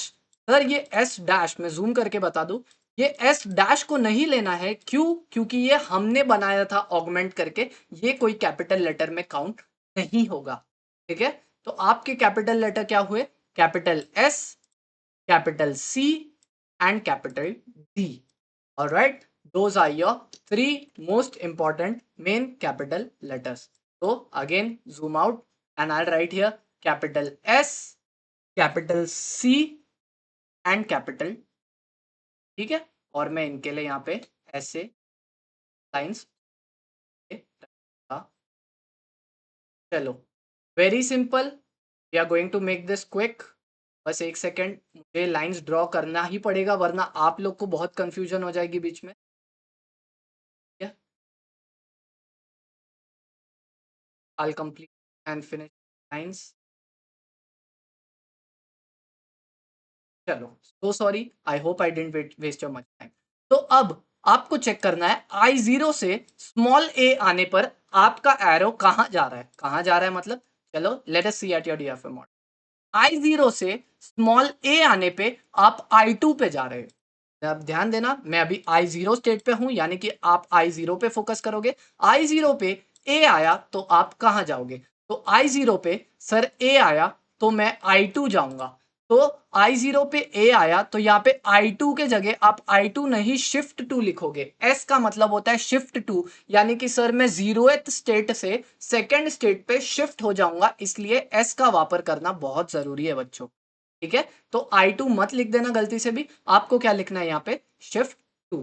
सर ये एस डैश मैं जूम करके बता दूं, ये एस डैश को नहीं लेना है। क्यों? क्योंकि ये हमने बनाया था ऑगमेंट करके, ये कोई कैपिटल लेटर में काउंट नहीं होगा। ठीक है, तो आपके कैपिटल लेटर क्या हुए, capital S, capital C and capital D. Alright, those are your three most important main capital letters. So again, zoom out and I'll write here capital S, capital C and capital, ठीक है। और मैं इनके लिए यहाँ पे ऐसे lines, चलो very simple, we are going to make this quick. बस एक सेकेंड, मुझे लाइंस ड्रॉ करना ही पड़ेगा वरना आप लोग को बहुत कंफ्यूजन हो जाएगी बीच में। I'll complete and finish lines. चलो, so sorry, I hope I didn't waste your much time. तो अब आपको चेक करना है I0 से स्मॉल ए आने पर आपका एरो कहां जा रहा है, कहां जा रहा है मतलब, चलो let us see at your DFA model. I0 से स्मॉल ए आने पे आप I2 पे जा रहे हो। अब ध्यान देना, मैं अभी I0 स्टेट पे हूं, यानी कि आप I0 पे फोकस करोगे। I0 पे ए आया तो आप कहां जाओगे, तो I0 पे सर ए आया तो मैं I2 जाऊंगा। तो I0 पे ए आया तो यहाँ पे I2 के जगह आप I2 नहीं शिफ्ट टू लिखोगे। S का मतलब होता है शिफ्ट टू, यानी कि सर मैं 0th स्टेट से सेकेंड स्टेट पे शिफ्ट हो जाऊंगा, इसलिए S का वापर करना बहुत जरूरी है बच्चों। ठीक है, तो I2 मत लिख देना गलती से भी, आपको क्या लिखना है यहाँ पे, शिफ्ट टू।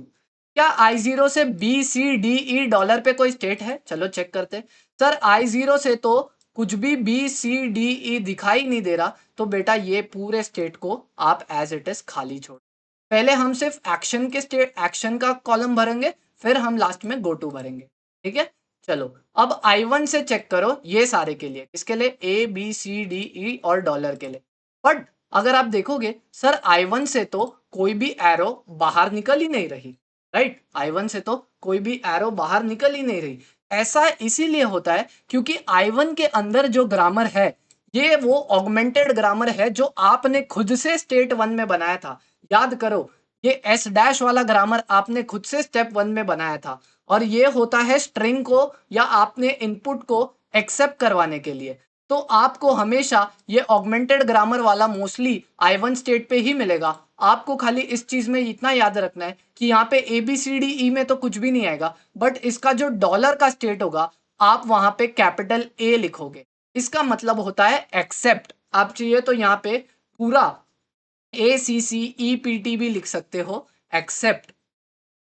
क्या I0 से B C D E dollar पे कोई स्टेट है, चलो चेक करते। सर I0 से तो कुछ भी बी सी डी ई दिखाई नहीं दे रहा, तो बेटा ये पूरे स्टेट को आप एज इट इज खाली छोड़। पहले हम सिर्फ एक्शन के स्टेट, एक्शन का कॉलम भरेंगे, फिर हम लास्ट में गो टू भरेंगे। ठीक है, चलो अब I1 से चेक करो, ये सारे के लिए, किसके लिए, ए बी सी डी ई और डॉलर के लिए। बट अगर आप देखोगे सर I1 से तो कोई भी एरो बाहर निकल ही नहीं रही, राइट। I1 से तो कोई भी एरो बाहर निकल ही नहीं रही। ऐसा इसीलिए होता है क्योंकि I1 के अंदर जो ग्रामर है, ये वो ऑगमेंटेड ग्रामर है जो आपने खुद से स्टेट 1 में बनाया था। याद करो, ये एस डैश वाला ग्रामर आपने खुद से स्टेप 1 में बनाया था, और ये होता है स्ट्रिंग को या आपने इनपुट को एक्सेप्ट करवाने के लिए। तो आपको हमेशा ये ऑगमेंटेड ग्रामर वाला मोस्टली I1 स्टेट पे ही मिलेगा। आपको खाली इस चीज में इतना याद रखना है कि यहाँ पे ABCDE में तो कुछ भी नहीं आएगा, बट इसका जो डॉलर का स्टेट होगा आप वहां पे कैपिटल A लिखोगे। इसका मतलब होता है एक्सेप्ट। आप चाहिए तो यहाँ पे पूरा ACCEPT भी लिख सकते हो, एक्सेप्ट।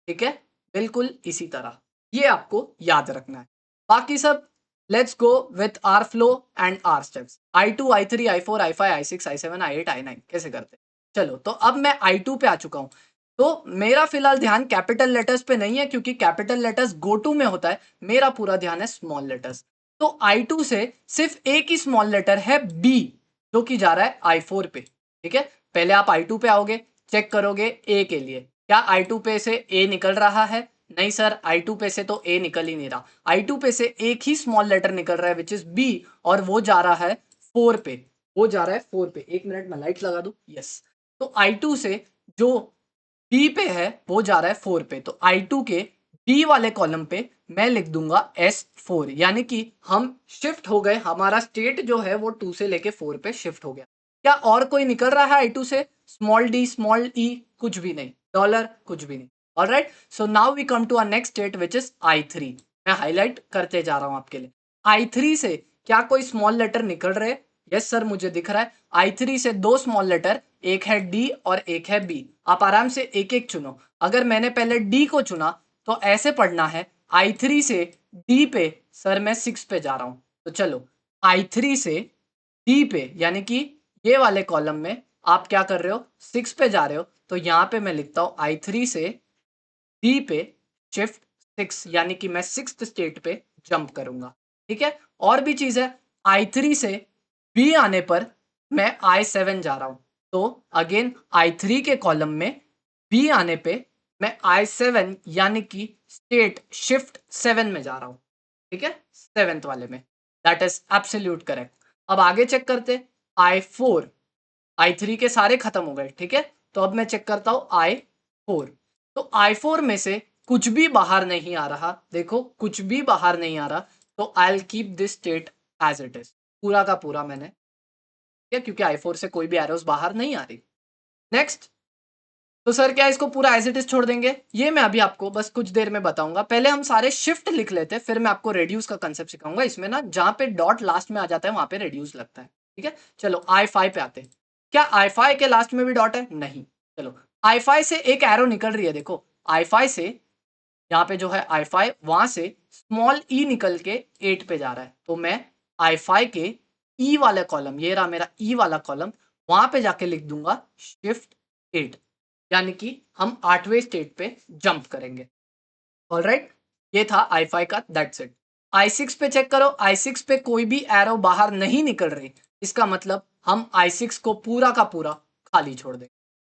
ठीक है, बिल्कुल इसी तरह ये आपको याद रखना है। बाकी सब let's go with our flow and our steps. I2 I3 I4 I5 I6 I7 I8 I9 कैसे करते हैं? चलो, तो अब मैं I2 पे आ चुका हूं। तो मेरा फिलहाल ध्यान कैपिटल लेटर्स पे नहीं है क्योंकि कैपिटल लेटर्स गो टू में होता है। मेरा पूरा ध्यान है स्मॉल लेटर्स। तो I2 से सिर्फ एक ही स्मॉल लेटर है B, जो कि जा रहा है I4 पे। ठीक है, पहले आप I2 पे आओगे, चेक करोगे A के लिए, क्या I2 पे से A निकल रहा है? नहीं सर, I2 पे से तो A निकल ही नहीं रहा। I2 पे से एक ही स्मॉल लेटर निकल रहा है विच इज B, और वो जा रहा है 4 पे। वो जा रहा है 4 पे। एक मिनट में लाइट लगा दूं। यस, तो I2 से जो B पे है वो जा रहा है 4 पे। तो I2 के B वाले कॉलम पे मैं लिख दूंगा S4, यानी कि हम शिफ्ट हो गए। हमारा स्टेट जो है वो 2 से लेके 4 पे शिफ्ट हो गया। क्या और कोई निकल रहा है I2 से? स्मॉल d स्मॉल e कुछ भी नहीं, डॉलर कुछ भी नहीं। Alright, so now we come to our next state which is I3। मैं हाईलाइट करते जा रहा हूं आपके लिए। I3 से क्या कोई स्मॉल लेटर निकल रहे? यस सर, मुझे दिख रहा है। I3 से दो स्मॉल लेटर, एक है D और एक है B। आप आराम से एक एक चुनो। अगर मैंने पहले D को चुना तो ऐसे पढ़ना है I3 से D पे। सर मैं 6 पे जा रहा हूं, तो चलो I3 से D पे, यानी कि ये वाले कॉलम में आप क्या कर रहे हो, 6 पे जा रहे हो। तो यहां पे मैं लिखता हूं I3 से D पे शिफ्ट 6, यानी कि मैं 6th स्टेट पे जंप करूंगा। ठीक है, और भी चीज है। I3 से B आने पर मैं I7 जा रहा हूं। तो अगेन I3 के कॉलम में B आने पे मैं I7 यानी कि स्टेट शिफ्ट 7 में जा रहा हूं। ठीक है, 7th वाले में। That is absolute correct. अब आगे चेक करते। I4, I3 के सारे खत्म हो गए। ठीक है, तो अब मैं चेक करता हूं I4। तो I4 में से कुछ भी बाहर नहीं आ रहा। देखो, कुछ भी बाहर नहीं आ रहा। तो I will keep this state as it is, पूरा का पूरा मैंने किया, क्योंकि I4 से कोई भी एरोस बाहर नहीं आ रही। नेक्स्ट, तो सर क्या इसको पूरा एज इट इज छोड़ देंगे? ये मैं अभी आपको बस कुछ देर में बताऊंगा। पहले हम सारे शिफ्ट लिख लेते हैं, फिर मैं आपको रेड्यूस का कंसेप्ट सिखाऊंगा। इसमें ना जहां पे डॉट लास्ट में आ जाता है वहां पे रेड्यूस लगता है। ठीक है, चलो I5 पे आते हैं। क्या I5 के लास्ट में भी डॉट है? नहीं। चलो, I5 से एक एरो निकल रही है। देखो, I5 से यहाँ पे जो है I5, वहां से स्मॉल ई निकल के 8 पे जा रहा है। तो मैं I5 के ई वाला कॉलम, ये रहा मेरा ई वाला कॉलम, वहां पे जाके लिख दूंगा शिफ्ट 8, यानी कि हम 8वें स्टेट पे जंप करेंगे। ऑलराइट, ये था I5 का, दैट्स इट। I6 पे चेक करो। I6 पे कोई भी एरो बाहर नहीं निकल रही। इसका मतलब हम I6 को पूरा का पूरा खाली छोड़ देंगे।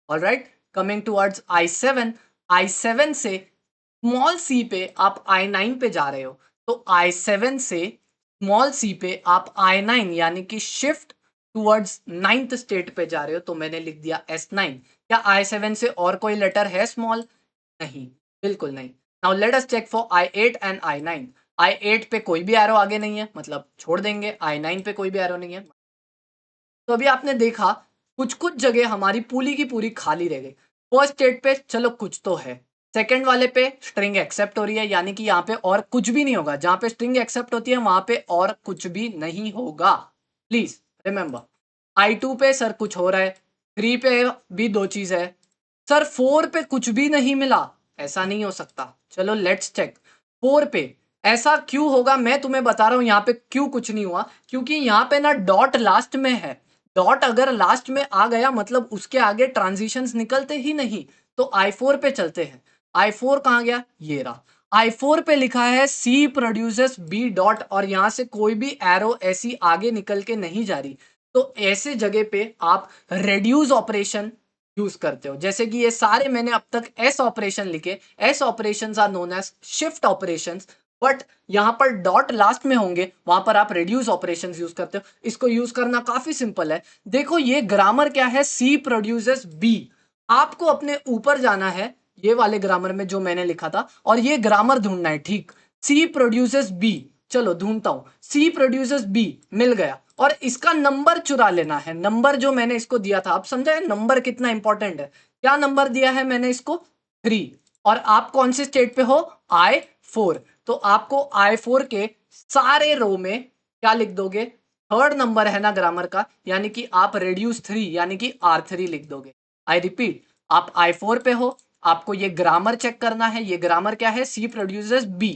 Alright, coming towards I7। I7 से स्मॉल सी पे आप I9 पे जा रहे हो। तो I7 से स्मॉल सी पे आप I9 यानी कि शिफ्ट टुवर्ड्स 9th स्टेट पे जा रहे हो। तो मैंने लिख दिया S9। क्या I7 से और कोई लेटर है स्मॉल? नहीं, बिल्कुल नहीं। Now let us check for I8 and I9। I8 पे कोई भी एरो आगे नहीं है, मतलब छोड़ देंगे। I9 पे कोई भी एरो नहीं है। तो अभी आपने देखा कुछ कुछ जगह हमारी पूरी की पूरी खाली रह गई। फर्स्ट स्टेट पे चलो कुछ तो है। सेकंड वाले पे स्ट्रिंग एक्सेप्ट हो रही है, यानी कि यहाँ पे और कुछ भी नहीं होगा। जहां पे स्ट्रिंग एक्सेप्ट होती है वहां पे और कुछ भी नहीं होगा। Please remember. I2 पे सर कुछ हो रहा है। 3 पे भी दो चीज है। सर 4 पे कुछ भी नहीं मिला, ऐसा नहीं हो सकता। चलो लेट्स चेक। 4 पे ऐसा क्यों होगा, मैं तुम्हें बता रहा हूं यहाँ पे क्यों कुछ नहीं हुआ। क्योंकि यहाँ पे ना डॉट लास्ट में है। डॉट अगर लास्ट में आ गया मतलब उसके आगे ट्रांजिशंस निकलते ही नहीं। तो I4 पे चलते हैं। I4 कहाँ गया? ये रहा। I4 पे लिखा है C प्रोड्यूसेस B डॉट, और यहां से कोई भी एरो ऐसी आगे निकल के नहीं जा रही। तो ऐसे जगह पे आप रेड्यूस ऑपरेशन यूज करते हो। जैसे कि ये सारे मैंने अब तक एस ऑपरेशन लिखे। S operations are known as shift operations, but यहां पर डॉट लास्ट में होंगे वहां पर आप रेड्यूस ऑपरेशंस यूज करते हो। इसको यूज करना काफी सिंपल है। देखो, ये ग्रामर क्या है? सी प्रोड्यूसेस बी। आपको अपने ऊपर जाना है ये वाले ग्रामर में जो मैंने लिखा था, और ये ग्रामर ढूंढना है। ठीक, सी प्रोड्यूसेस बी। चलो ढूंढता हूं। सी प्रोड्यूसेस बी मिल गया। और इसका नंबर चुरा लेना है। नंबर जो मैंने इसको दिया था, आप समझा है नंबर कितना इंपॉर्टेंट है। क्या नंबर दिया है मैंने इसको? 3। और आप कौन से स्टेट पे हो? I4। तो आपको I4 के सारे रो में क्या लिख दोगे? थर्ड नंबर है ना ग्रामर का, यानी कि आप रेड्यूस 3 यानी कि R3 लिख दोगे। आई रिपीट, आप I4 पे हो, आपको ये ग्रामर चेक करना है। ये ग्रामर क्या है? सी प्रोड्यूसेस बी।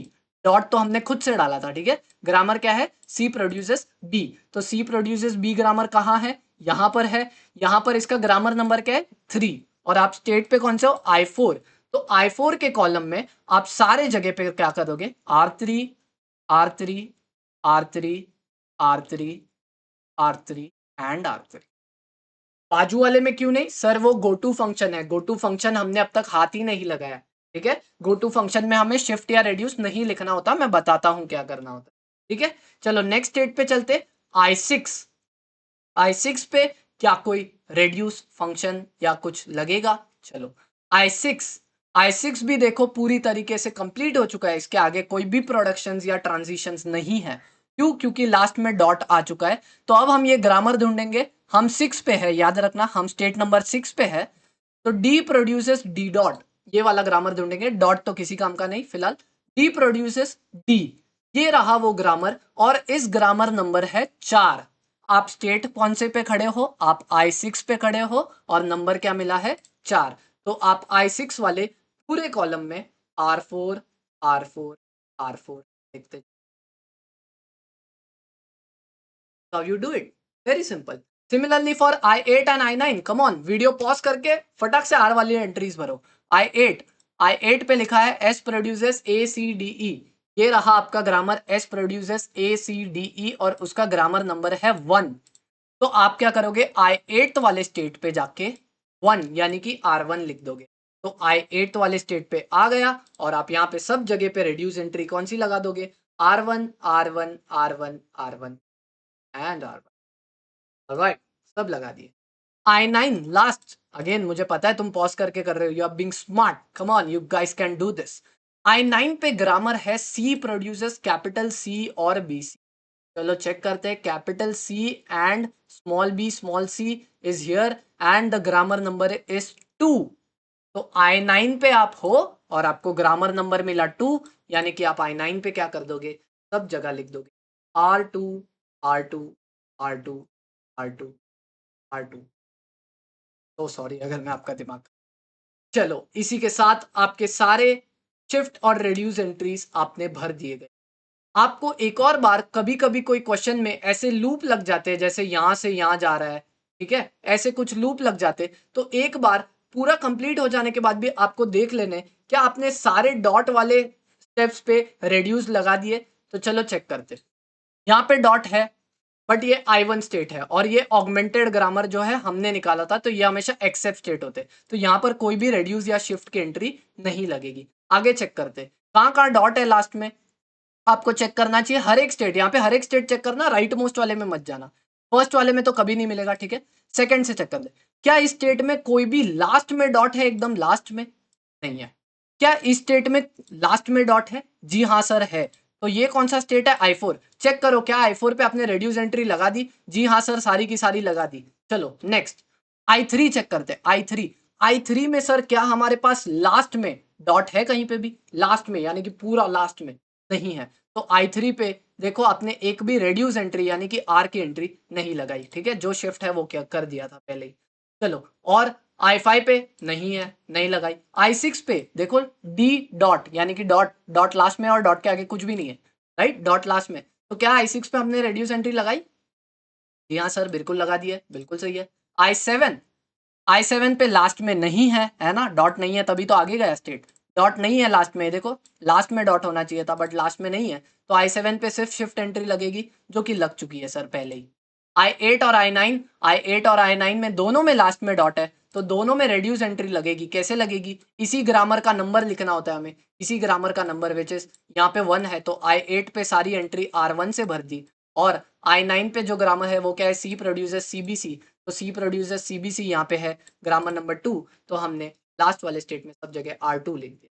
डॉट तो हमने खुद से डाला था, ठीक है। ग्रामर क्या है? सी प्रोड्यूसेस बी। तो सी प्रोड्यूसेस बी ग्रामर कहाँ है? यहां पर है। यहां पर इसका ग्रामर नंबर क्या है? 3। और आप स्टेट पे कौन से हो? I4। तो I4 के कॉलम में आप सारे जगह पे क्या करोगे? R3, R3, R3, R3, R3 and R3। बाजू वाले में क्यों नहीं सर? वो गो टू फंक्शन है। गो टू फंक्शन हमने अब तक हाथ ही नहीं लगाया, ठीक है। गो टू फंक्शन में हमें शिफ्ट या रेड्यूस नहीं लिखना होता, मैं बताता हूं क्या करना होता, ठीक है। चलो नेक्स्ट स्टेट पे चलते। I6। I6 पे क्या कोई रेड्यूस फंक्शन या कुछ लगेगा? चलो I6। I6 भी देखो पूरी तरीके से कंप्लीट हो चुका है। इसके आगे कोई भी प्रोडक्शंस या ट्रांजिशंस नहीं है। क्यों? क्योंकि लास्ट में डॉट आ चुका है। तो अब हम ये ग्रामर ढूंढेंगे। हम 6 पे है, याद रखना हम स्टेट नंबर 6 पे है। तो डी प्रोड्यूसेस डी डॉट, ये वाला ग्रामर ढूंढेंगे। डॉट तो किसी काम का नहीं फिलहाल। डी प्रोड्यूसेस डी, ये रहा वो ग्रामर। और इस ग्रामर नंबर है 4। आप स्टेट कौन से पे खड़े हो? आप I6 पे खड़े हो और नंबर क्या मिला है? 4। तो आप I6 वाले पूरे कॉलम में R4, R4, R4 लिखते। How you do it? Very simple. Similarly for I8 and I9, come on, video pause करके फटाक से आर वाली एंट्रीज भरो। I8, I8 पे लिखा है S produces ACDE। ये रहा आपका ग्रामर, S produces ACDE और उसका ग्रामर नंबर है 1। तो आप क्या करोगे? I8 वाले स्टेट पे जाके 1 यानी कि R1 लिख दोगे। तो I8 वाले स्टेट पे आ गया और आप यहाँ पे सब जगह पे रिड्यूस एंट्री कौन सी लगा दोगे? R1, R1, R1, R1 and R1। Alright, सब लगा दिए। I9 last. अगेन मुझे पता है तुम पॉज करके कर रहे हो, you are being smart, come on you guys can do this. I9 पे ग्रामर है सी प्रोड्यूसेस कैपिटल सी और बी सी। चलो चेक करते हैं। Capital C and small C is here and the grammar number is 2। तो I9 पे आप हो और आपको ग्रामर नंबर मिला 2, यानी कि आप I9 पे क्या कर दोगे? सब जगह लिख दोगे R2, R2, R2, R2, R2। तो सॉरी अगर मैं आपका दिमाग। चलो इसी के साथ आपके सारे शिफ्ट और रिड्यूस एंट्रीज आपने भर दिए गए। आपको एक और बार कभी कभी कोई क्वेश्चन में ऐसे लूप लग जाते हैं, जैसे यहां से यहां जा रहा है, ठीक है, ऐसे कुछ लूप लग जाते। तो एक बार पूरा कंप्लीट हो जाने के बाद भी आपको देख लेने क्या आपने सारे डॉट वाले स्टेप्स पे रेड्यूस लगा दिए। तो चलो चेक करते। यहाँ पे डॉट है बट ये I1 स्टेट है और ये ऑगमेंटेड ग्रामर जो है हमने निकाला था, तो ये हमेशा एक्सेप्ट स्टेट होते। तो यहाँ पर कोई भी रेड्यूस या शिफ्ट की एंट्री नहीं लगेगी। आगे चेक करते कहाँ कहाँ डॉट है लास्ट में। आपको चेक करना चाहिए हर एक स्टेट। यहाँ पे हर एक स्टेट चेक करना, राइट मोस्ट वाले में मत जाना। फर्स्ट वाले में तो कभी नहीं मिलेगा, ठीक है। सेकंड से चेक कर ले, क्या इस स्टेट में कोई भी लास्ट में डॉट है? एकदम लास्ट में नहीं है। क्या इस स्टेट में लास्ट में डॉट है? जी हाँ सर है। तो ये कौन सा स्टेट है? I4। चेक करो क्या I4 पे आपने रेड्यूस एंट्री लगा दी? जी हाँ सर, सारी की सारी लगा दी। चलो नेक्स्ट I3 चेक करते। I3 में सर क्या हमारे पास लास्ट में डॉट है? कहीं पे भी लास्ट में यानी कि पूरा लास्ट में नहीं है। तो I3 पे देखो आपने एक भी रेड्यूस एंट्री यानी कि R की एंट्री नहीं लगाई, ठीक है। जो शिफ्ट है वो क्या कर दिया था पहले ही। चलो और I5 पे नहीं है, नहीं लगाई। I6 पे देखो डी डॉट यानी कि डॉट डॉट लास्ट में और डॉट के आगे कुछ भी नहीं है, राइट, डॉट लास्ट में। तो क्या I6 पे हमने रेड्यूस एंट्री लगाई? जी हाँ सर, बिल्कुल लगा दी है, बिल्कुल सही है। I7 पे लास्ट में नहीं है ना, डॉट नहीं है तभी तो आगे गया स्टेट। डॉट नहीं है लास्ट में, देखो लास्ट में डॉट होना चाहिए था बट लास्ट में नहीं है। तो I7 पे सिर्फ शिफ्ट एंट्री लगेगी जो कि लग चुकी है सर पहले ही। I8 और I9 में दोनों में लास्ट में डॉट है, तो दोनों में रेड्यूस एंट्री लगेगी। कैसे लगेगी? इसी ग्रामर का नंबर लिखना होता है हमें, इसी ग्रामर का नंबर विच इज यहाँ पे 1 है। तो I8 पे सारी एंट्री R1 से भर दी और I9 पे जो ग्रामर है वो क्या है? सी प्रोड्यूसेस CBC। तो सी प्रोड्यूसेस CBC यहाँ पे है ग्रामर नंबर 2। तो हमने लास्ट वाले स्टेट में सब जगह R2 लिख दिया।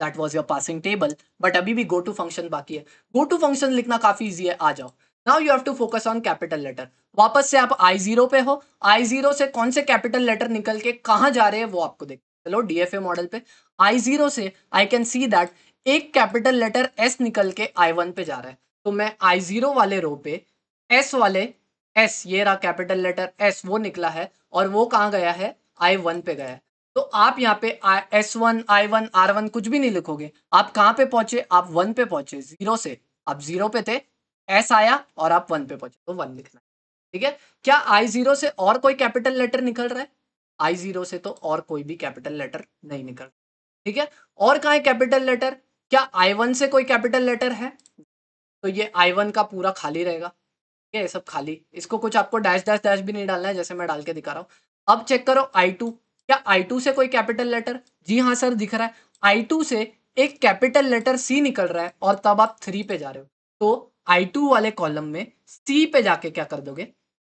That was your passing table. But अभी भी गो टू फंक्शन बाकी है। गो टू फंक्शन लिखना काफी इजी है, आ जाओ। Now you have to focus on capital letter. वापस से आप I0 पे हो, I0 से कौन से कैपिटल लेटर निकल के कहाँ जा रहे हैं वो आपको देख। चलो DFA मॉडल पे I0 से आई कैन सी दैट एक कैपिटल लेटर S निकल के I1 पे जा रहा है, तो मैं I0 वाले रो पे S वाले S, ये रहा कैपिटल लेटर S, वो निकला है और वो कहाँ गया है, I1 पे गया है। तो आप यहाँ पे S1 I1 R1 कुछ भी नहीं लिखोगे, आप कहाँ पे पहुंचे, आप 1 पे पहुंचे। जीरो से आप 0 पे थे, S आया और आप 1 पे पहुंचे, तो 1 लिखना है। ठीक है, क्या I0 से और कोई कैपिटल लेटर निकल रहा है? I0 से तो और कोई भी कैपिटल लेटर नहीं निकल। ठीक है, और कहाँ है कैपिटल लेटर? क्या I1 से कोई कैपिटल लेटर है? तो ये I1 का पूरा खाली रहेगा। ठीक है, ये सब खाली, इसको कुछ आपको डैश डैश डैश भी नहीं डालना है, जैसे मैं डाल के दिखा रहा हूं। अब चेक करो I2, क्या I2 से कोई कैपिटल लेटर? जी हाँ सर, दिख रहा है I2 से एक कैपिटल लेटर C निकल रहा है और तब आप 3 पे जा रहे हो, तो I2 वाले कॉलम में C पे जाके क्या कर दोगे,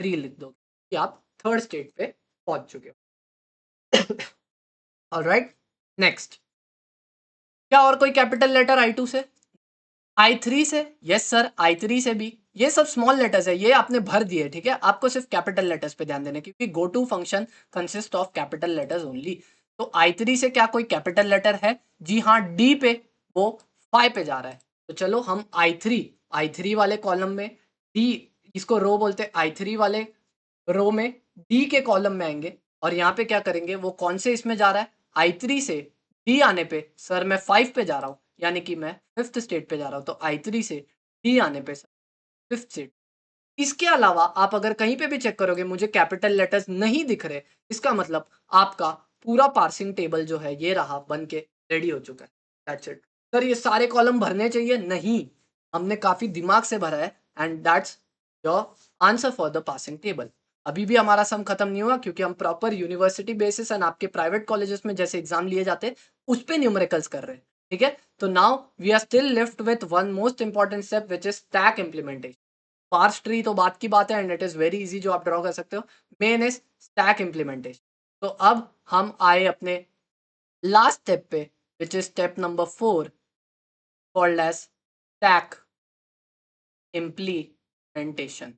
3 लिख दोगे कि आप थर्ड स्टेट पे पहुंच चुके हो। ऑलराइट, नेक्स्ट, क्या और कोई कैपिटल लेटर I2 से? I3 से? यस सर, I3 से भी। ये सब स्मॉल लेटर्स है, ये आपने भर दिए। ठीक है, आपको सिर्फ कैपिटल लेटर्स पे ध्यान देना, क्योंकि go to function consist of capital letters only. तो I3 से क्या कोई कैपिटल लेटर है? जी हाँ, D पे, वो 5 पे जा रहा है। तो चलो हम I3 वाले कॉलम में D, इसको रो बोलते हैं, I3 वाले रो में D के कॉलम में आएंगे और यहाँ पे क्या करेंगे, वो कौन से इसमें जा रहा है, I3 से D आने पे सर मैं 5 पे जा रहा हूँ, यानी कि मैं फिफ्थ स्टेट पे जा रहा हूँ, तो I3 से D आने पे फिफ्थ स्टेट। इसके अलावा आप अगर कहीं पे भी चेक करोगे मुझे कैपिटल लेटर्स नहीं दिख रहे, इसका मतलब आपका पूरा पार्सिंग टेबल जो है ये रहा बन के रेडी हो चुका है। दैट्स इट सर, ये सारे कॉलम भरने चाहिए? नहीं, हमने काफी दिमाग से भरा है, and that's your answer for the passing table. अभी भी हमारा सम खत्म नहीं हुआ, क्योंकि हम प्रॉपर यूनिवर्सिटी बेसिस एंड आपके प्राइवेट कॉलेजेस में जैसे एग्जाम लिए जाते हैं उस पे न्यूमेरिकल्स कर रहे हैं। ठीक है, तो now we are still left with one most important step which is stack implementation. Parse tree तो बात की बात है and it is very easy, जो आप ड्रॉ कर सकते हो। Main is stack implementation. तो अब हम आए अपने लास्ट स्टेप पे, which is step number 4, called as stack implementation.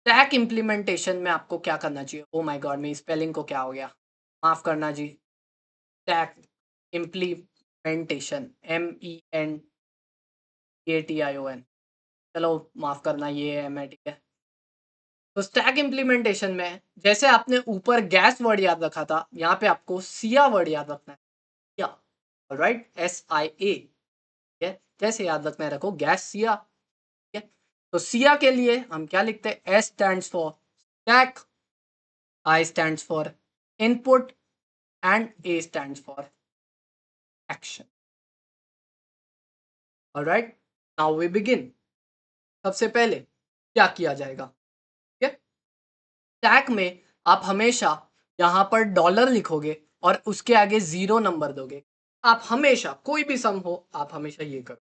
Stack implementation में आपको क्या करना चाहिए? ओ माय गॉड, मेरी स्पेलिंग को क्या हो गया, माफ करना जी। स्टैक इम्प्लीमेंटेशन, MENTATION, चलो माफ करना, ये है मैं, ठीक है। तो स्टैक इम्प्लीमेंटेशन में जैसे आपने ऊपर गैस वर्ड याद रखा था, यहाँ पे आपको सिया वर्ड याद रखना है। Siya, alright, SIA। ठीक है, जैसे याद रखना है रखो, गैस सिया। ठीक है, तो सिया के लिए हम क्या लिखते हैं? S stands for stack, I stands for input and A stands for action. Alright, now we begin. सबसे पहले क्या किया जाएगा? ठीक है, स्टैक में आप हमेशा यहाँ पर डॉलर लिखोगे और उसके आगे 0 नंबर दोगे। आप हमेशा कोई भी सम हो, आप हमेशा ये करो।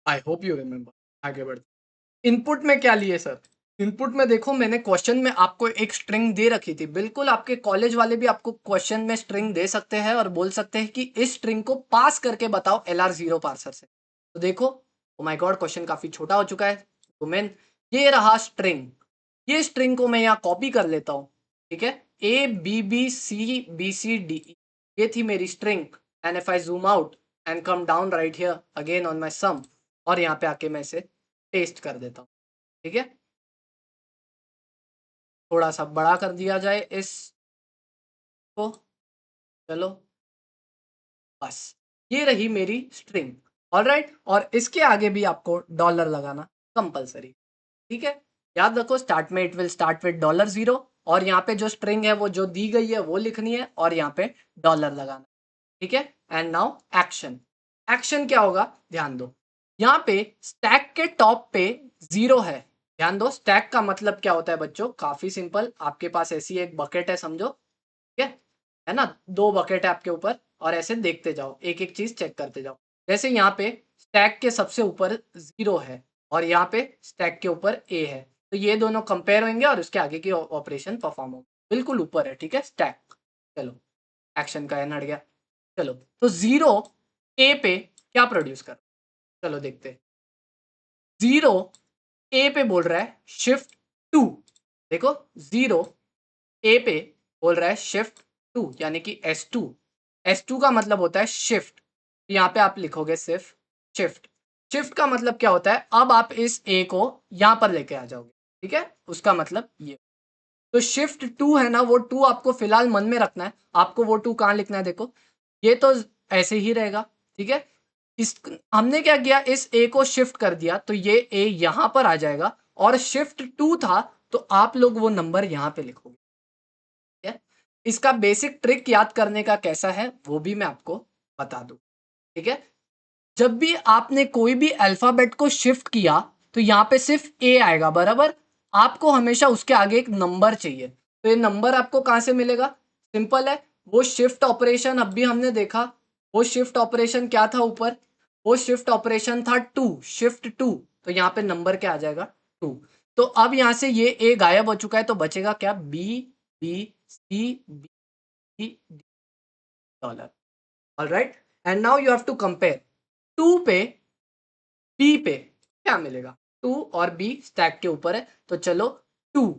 I hope you remember. आगे बढ़ते, इनपुट में क्या लिए सर? इनपुट में देखो, मैंने क्वेश्चन में आपको एक स्ट्रिंग दे रखी थी। बिल्कुल आपके कॉलेज वाले भी आपको क्वेश्चन में स्ट्रिंग दे सकते हैं और बोल सकते हैं कि इस स्ट्रिंग को पास करके बताओ LR0 पार्सर से। तो देखो, ओ माय गॉड, क्वेश्चन काफी छोटा हो चुका है। तो मैं, ये रहा स्ट्रिंग, ये स्ट्रिंग को मैं यहाँ कॉपी कर लेता हूँ। ठीक है, ABBCBCDE, ये थी मेरी string. And if I zoom out and come down right here again on my some, और यहाँ पे आके मैं इसे पेस्ट कर देता हूँ। ठीक है, थोड़ा सा बड़ा कर दिया जाए इसको, चलो, बस, ये रही मेरी स्ट्रिंग। ऑलराइट, और इसके आगे भी आपको डॉलर लगाना कंपलसरी। ठीक है, याद रखो, स्टार्ट में इट विल स्टार्ट विद $0, और यहाँ पे जो स्ट्रिंग है वो जो दी गई है वो लिखनी है और यहाँ पे डॉलर लगाना। ठीक है, एंड नाउ एक्शन। एक्शन क्या होगा, ध्यान दो, यहाँ पे स्टैक के टॉप पे 0 है। ध्यान दो, स्टैक का मतलब क्या होता है बच्चों, काफी सिंपल, आपके पास ऐसी एक बकेट है समझो। ठीक है ना, 2 बकेट है आपके ऊपर, और ऐसे देखते जाओ, एक एक चीज चेक करते जाओ। जैसे यहाँ पे स्टैक के सबसे ऊपर 0 है और यहाँ पे स्टैक के ऊपर A है, तो ये दोनों कंपेयर होंगे और उसके आगे की ऑपरेशन परफॉर्म होगी। बिल्कुल ऊपर है, ठीक है, स्टैक। चलो, एक्शन का एन हट गया। चलो, तो 0 A पे क्या प्रोड्यूस कर, चलो देखते हैं। 0 ए पे बोल रहा है शिफ्ट 2। देखो 0 ए पे बोल रहा है शिफ्ट 2 यानी कि S2। S2 का मतलब होता है शिफ्ट। यहाँ पे आप लिखोगे सिर्फ शिफ्ट। शिफ्ट का मतलब क्या होता है, अब आप इस ए को यहाँ पर लेके आ जाओगे, ठीक है, उसका मतलब ये। तो शिफ्ट 2 है ना, वो 2 आपको फिलहाल मन में रखना है। आपको वो 2 कहाँ लिखना है, देखो ये तो ऐसे ही रहेगा, ठीक है। इस हमने क्या किया, इस ए को शिफ्ट कर दिया तो ये ए यहां पर आ जाएगा, और शिफ्ट 2 था तो आप लोग वो नंबर यहां पे लिखोगे, ठीक है। इसका बेसिक ट्रिक याद करने का कैसा है वो भी मैं आपको बता दूं, ठीक है। जब भी आपने कोई भी अल्फाबेट को शिफ्ट किया तो यहाँ पे सिर्फ ए आएगा, बराबर। आपको हमेशा उसके आगे एक नंबर चाहिए, तो ये नंबर आपको कहाँ से मिलेगा, सिंपल है। वो शिफ्ट ऑपरेशन अब भी हमने देखा, वो शिफ्ट ऑपरेशन क्या था ऊपर, वो शिफ्ट ऑपरेशन था 2, शिफ्ट 2। तो यहाँ पे नंबर क्या आ जाएगा, 2। तो अब यहाँ से ये ए गायब हो चुका है, तो बचेगा क्या, B, B, C, B, D, dollar. Alright, and now you have to compare 2 पे बी पे क्या मिलेगा। 2 और बी स्टैक के ऊपर है, तो चलो 2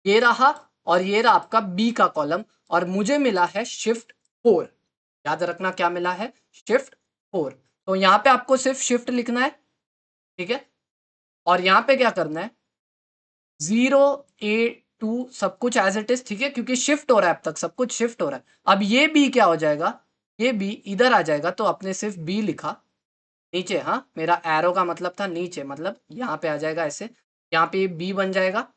ये रहा, और ये रहा आपका बी का कॉलम, और मुझे मिला है शिफ्ट 4। याद रखना क्या मिला है, शिफ्ट 4। तो यहाँ पे आपको सिर्फ शिफ्ट लिखना है, ठीक है। और यहाँ पे क्या करना है, 0 A 2 सब कुछ एज इट इज, ठीक है, क्योंकि शिफ्ट हो रहा है, अब तक सब कुछ शिफ्ट हो रहा है। अब ये बी क्या हो जाएगा, ये बी इधर आ जाएगा, तो आपने सिर्फ बी लिखा नीचे। हाँ, मेरा एरो का मतलब था नीचे, मतलब यहाँ पे आ जाएगा ऐसे, यहाँ पे बी बन जाएगा।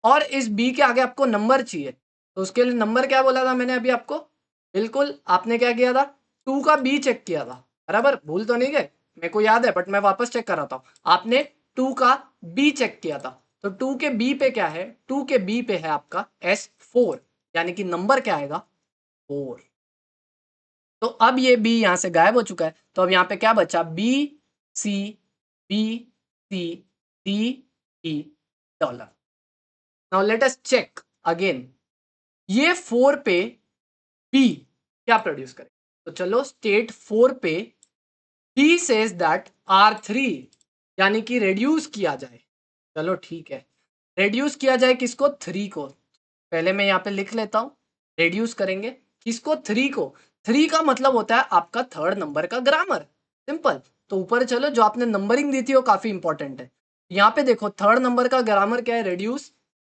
और इस बी के आगे आपको नंबर चाहिए, तो उसके लिए नंबर क्या बोला था मैंने अभी आपको, बिल्कुल आपने क्या किया था, 2 का बी चेक किया था, बराबर, भूल तो नहीं गए, मेरे को याद है बट मैं वापस चेक कर रहा था। आपने 2 का बी चेक किया था, तो 2 के बी पे क्या है, 2 के बी पे है आपका S4, यानी कि नंबर क्या आएगा, 4। तो अब ये बी यहां से गायब हो चुका है, तो अब यहाँ पे क्या बचा, B, C, B, C, D, E, dollar. Now let us check again, ये 4 पे बी क्या प्रोड्यूस करे, तो चलो स्टेट 4 पे बी सेज दैट R3, यानी कि रेड्यूस किया जाए। चलो ठीक है, रेड्यूस किया जाए किसको, 3 को। पहले मैं यहाँ पे लिख लेता हूँ, रेड्यूस करेंगे किसको, 3 को। 3 का मतलब होता है आपका थर्ड नंबर का ग्रामर, सिंपल। तो ऊपर चलो, जो आपने नंबरिंग दी थी वो काफी इंपॉर्टेंट है। यहाँ पे देखो थर्ड नंबर का ग्रामर क्या है, रेड्यूस,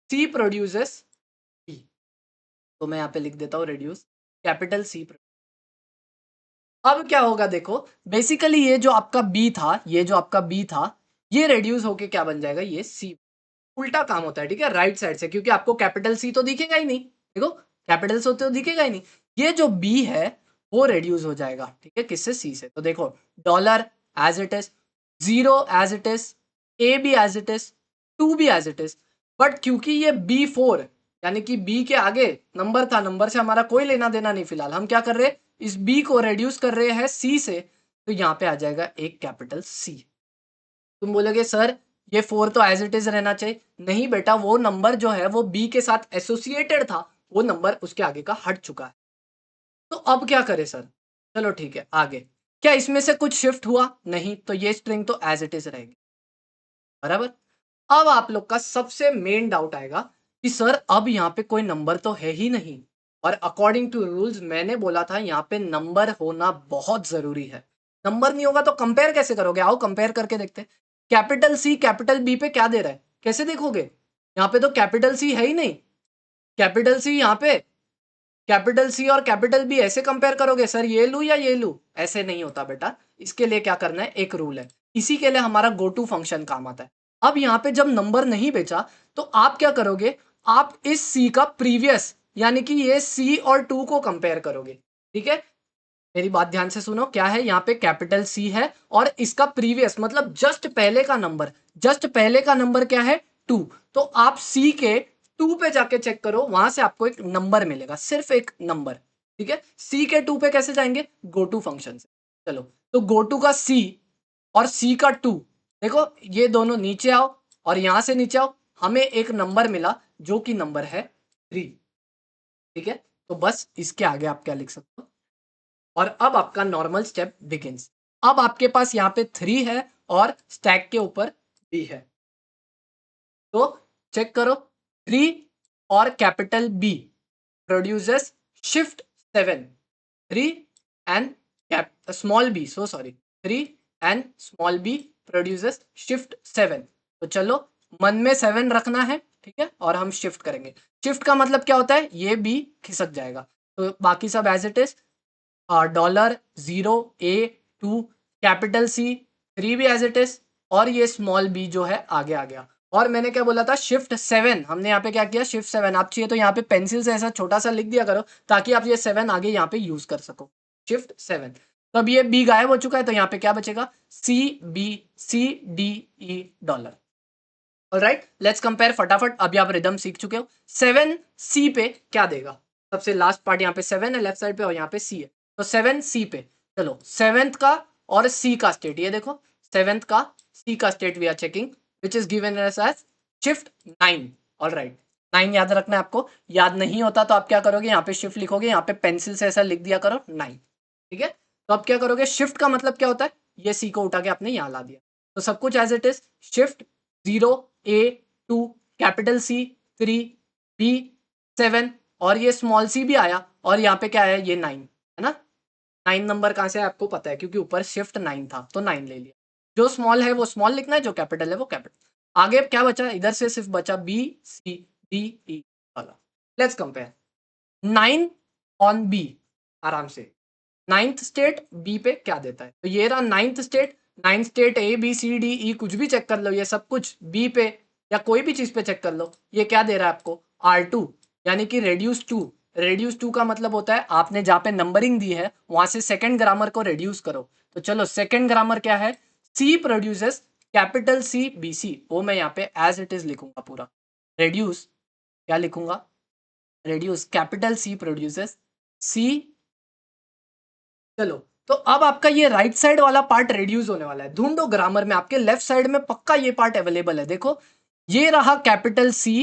सी प्रोड्यूसेस बी। तो मैं यहाँ पे लिख देता हूँ रेड्यूस कैपिटल सी। अब क्या होगा देखो, बेसिकली ये जो आपका बी था, ये जो आपका बी था, ये रेड्यूस होके क्या बन जाएगा, ये सी। उल्टा काम होता है, ठीक है, राइट साइड से, क्योंकि आपको कैपिटल सी तो दिखेगा ही नहीं, देखो कैपिटल सी तो दिखेगा ही नहीं। ये जो बी है वो रेड्यूस हो जाएगा, ठीक है, किससे, सी से। तो देखो dollar as it is, 0 as it is, A भी एज इट इज, 2 भी एज इट इज। बट क्योंकि ये B4 यानी कि बी के आगे नंबर था, नंबर से हमारा कोई लेना देना नहीं, फिलहाल हम क्या कर रहे हैं, इस बी को रेड्यूस कर रहे हैं सी से, तो यहाँ पे आ जाएगा एक कैपिटल सी। तुम बोलोगे सर ये 4 तो एज इट इज रहना चाहिए, नहीं बेटा, वो नंबर जो है वो बी के साथ एसोसिएटेड था, वो नंबर उसके आगे का हट चुका है। तो अब क्या करें सर, चलो ठीक है आगे, क्या इसमें से कुछ शिफ्ट हुआ, नहीं, तो ये स्ट्रिंग तो एज इट इज रहेगी, बराबर। अब आप लोग का सबसे मेन डाउट आएगा कि सर अब यहाँ पे कोई नंबर तो है ही नहीं, और अकॉर्डिंग टू रूल्स मैंने बोला था यहाँ पे नंबर होना बहुत जरूरी है। नंबर नहीं होगा तो कंपेयर कैसे करोगे, आओ कंपेयर करके देखते हैं। कैपिटल सी कैपिटल बी पे क्या दे रहा है, कैसे देखोगे, यहाँ पे तो कैपिटल सी है ही नहीं। कैपिटल सी यहाँ पे, कैपिटल सी और कैपिटल बी ऐसे कंपेयर करोगे, सर ये लू या ये लू, ऐसे नहीं होता बेटा। इसके लिए क्या करना है, एक रूल है, इसी के लिए हमारा गो टू फंक्शन काम आता है। अब यहाँ पे जब नंबर नहीं बेचा तो आप क्या करोगे, आप इस सी का प्रीवियस यानी कि ये सी और 2 को कंपेयर करोगे, ठीक है। मेरी बात ध्यान से सुनो, क्या है यहाँ पे, कैपिटल सी है और इसका प्रीवियस मतलब जस्ट पहले का नंबर, जस्ट पहले का नंबर क्या है, 2। तो आप सी के 2 पे जाके चेक करो, वहां से आपको एक नंबर मिलेगा, सिर्फ एक नंबर, ठीक है। सी के 2 पे कैसे जाएंगे, गो टू फंक्शन से। चलो, तो गो टू का सी और सी का 2, देखो ये दोनों नीचे आओ और यहां से नीचे आओ, हमें एक नंबर मिला जो कि नंबर है 3, ठीक है। तो बस इसके आगे आप क्या लिख सकते हो, और अब आपका नॉर्मल स्टेप बिगिंस। अब आपके पास यहाँ पे 3 है और स्टैक के ऊपर बी है। तो चेक करो, 3 और capital B produces shift 7, 3 and small b, so sorry, 3 and small b produces shift 7। तो चलो मन में 7 रखना है, ठीक है, और हम शिफ्ट करेंगे। शिफ्ट का मतलब क्या होता है, ये बी खिसक जाएगा। तो बाकी सब as it is, $0 A 2 capital C 3 भी एज इट इज, और ये स्मॉल बी जो है आगे आ गया। और मैंने क्या बोला था, शिफ्ट 7, हमने यहाँ पे क्या किया, शिफ्ट 7। आप चाहिए तो यहाँ पे पेंसिल से ऐसा छोटा सा लिख दिया करो ताकि आप ये 7 आगे यहाँ पे यूज कर सको, शिफ्ट 7। तो अब ये बी गायब हो चुका है, तो यहाँ पे क्या बचेगा, CBCDE। ऑलराइट, लेट्स कंपेयर फटाफट। अभी आप रिदम सीख चुके हो। 7C पे क्या देगा, सबसे लास्ट पार्ट यहाँ पे 7 है लेफ्ट साइड पे और यहाँ पे C है, तो 7C पे चलो, सेवेंथ का और C का स्टेट, ये देखो सेवेंथ का C का state we are checking which is given as shift 9। Alright, 9 याद रखना है आपको। याद नहीं होता तो आप क्या करोगे, यहाँ पे शिफ्ट लिखोगे, यहाँ पे पेंसिल से ऐसा लिख दिया करो 9, ठीक है। तो अब क्या करोगे, शिफ्ट का मतलब क्या होता है, ये C को उठा के आपने यहाँ ला दिया, तो सब कुछ as it is, shift 0 A 2 capital C 3 B 7, और ये स्मॉल c भी आया, और यहाँ पे क्या है, ये 9 है ना। 9 नंबर कहाँ से है आपको पता है, क्योंकि ऊपर शिफ्ट 9 था तो 9 ले लिया। जो स्मॉल है वो स्मॉल लिखना है, जो कैपिटल है वो कैपिटल। आगे क्या बचा, इधर से सिर्फ बचा B C D E वाला। लेट्स कंपेयर 9 ऑन B, आराम से। नाइन्थ स्टेट बी पे क्या देता है, तो ये रहा ninth state. Ninth state A B C D E कुछ भी चेक कर लो, ये सब कुछ बी पे या कोई भी चीज पे चेक कर लो, ये क्या दे रहा है आपको, R2, यानी कि रेड्यूस 2। रेड्यूस 2 का मतलब होता है आपने जहाँ पे नंबरिंग दी है वहां से सेकंड ग्रामर को रेड्यूस करो। तो चलो सेकंड ग्रामर क्या है, C प्रोड्यूसेस कैपिटल CBC, वो मैं यहाँ पे एज इट इज लिखूंगा पूरा। रेड्यूस क्या लिखूंगा, reduce capital C produces C। चलो, तो अब आपका ये राइट साइड वाला पार्ट रिड्यूस होने वाला है। ढूंढो ग्रामर में, आपके लेफ्ट साइड में पक्का ये पार्ट अवेलेबल है। देखो, ये रहा कैपिटल सी,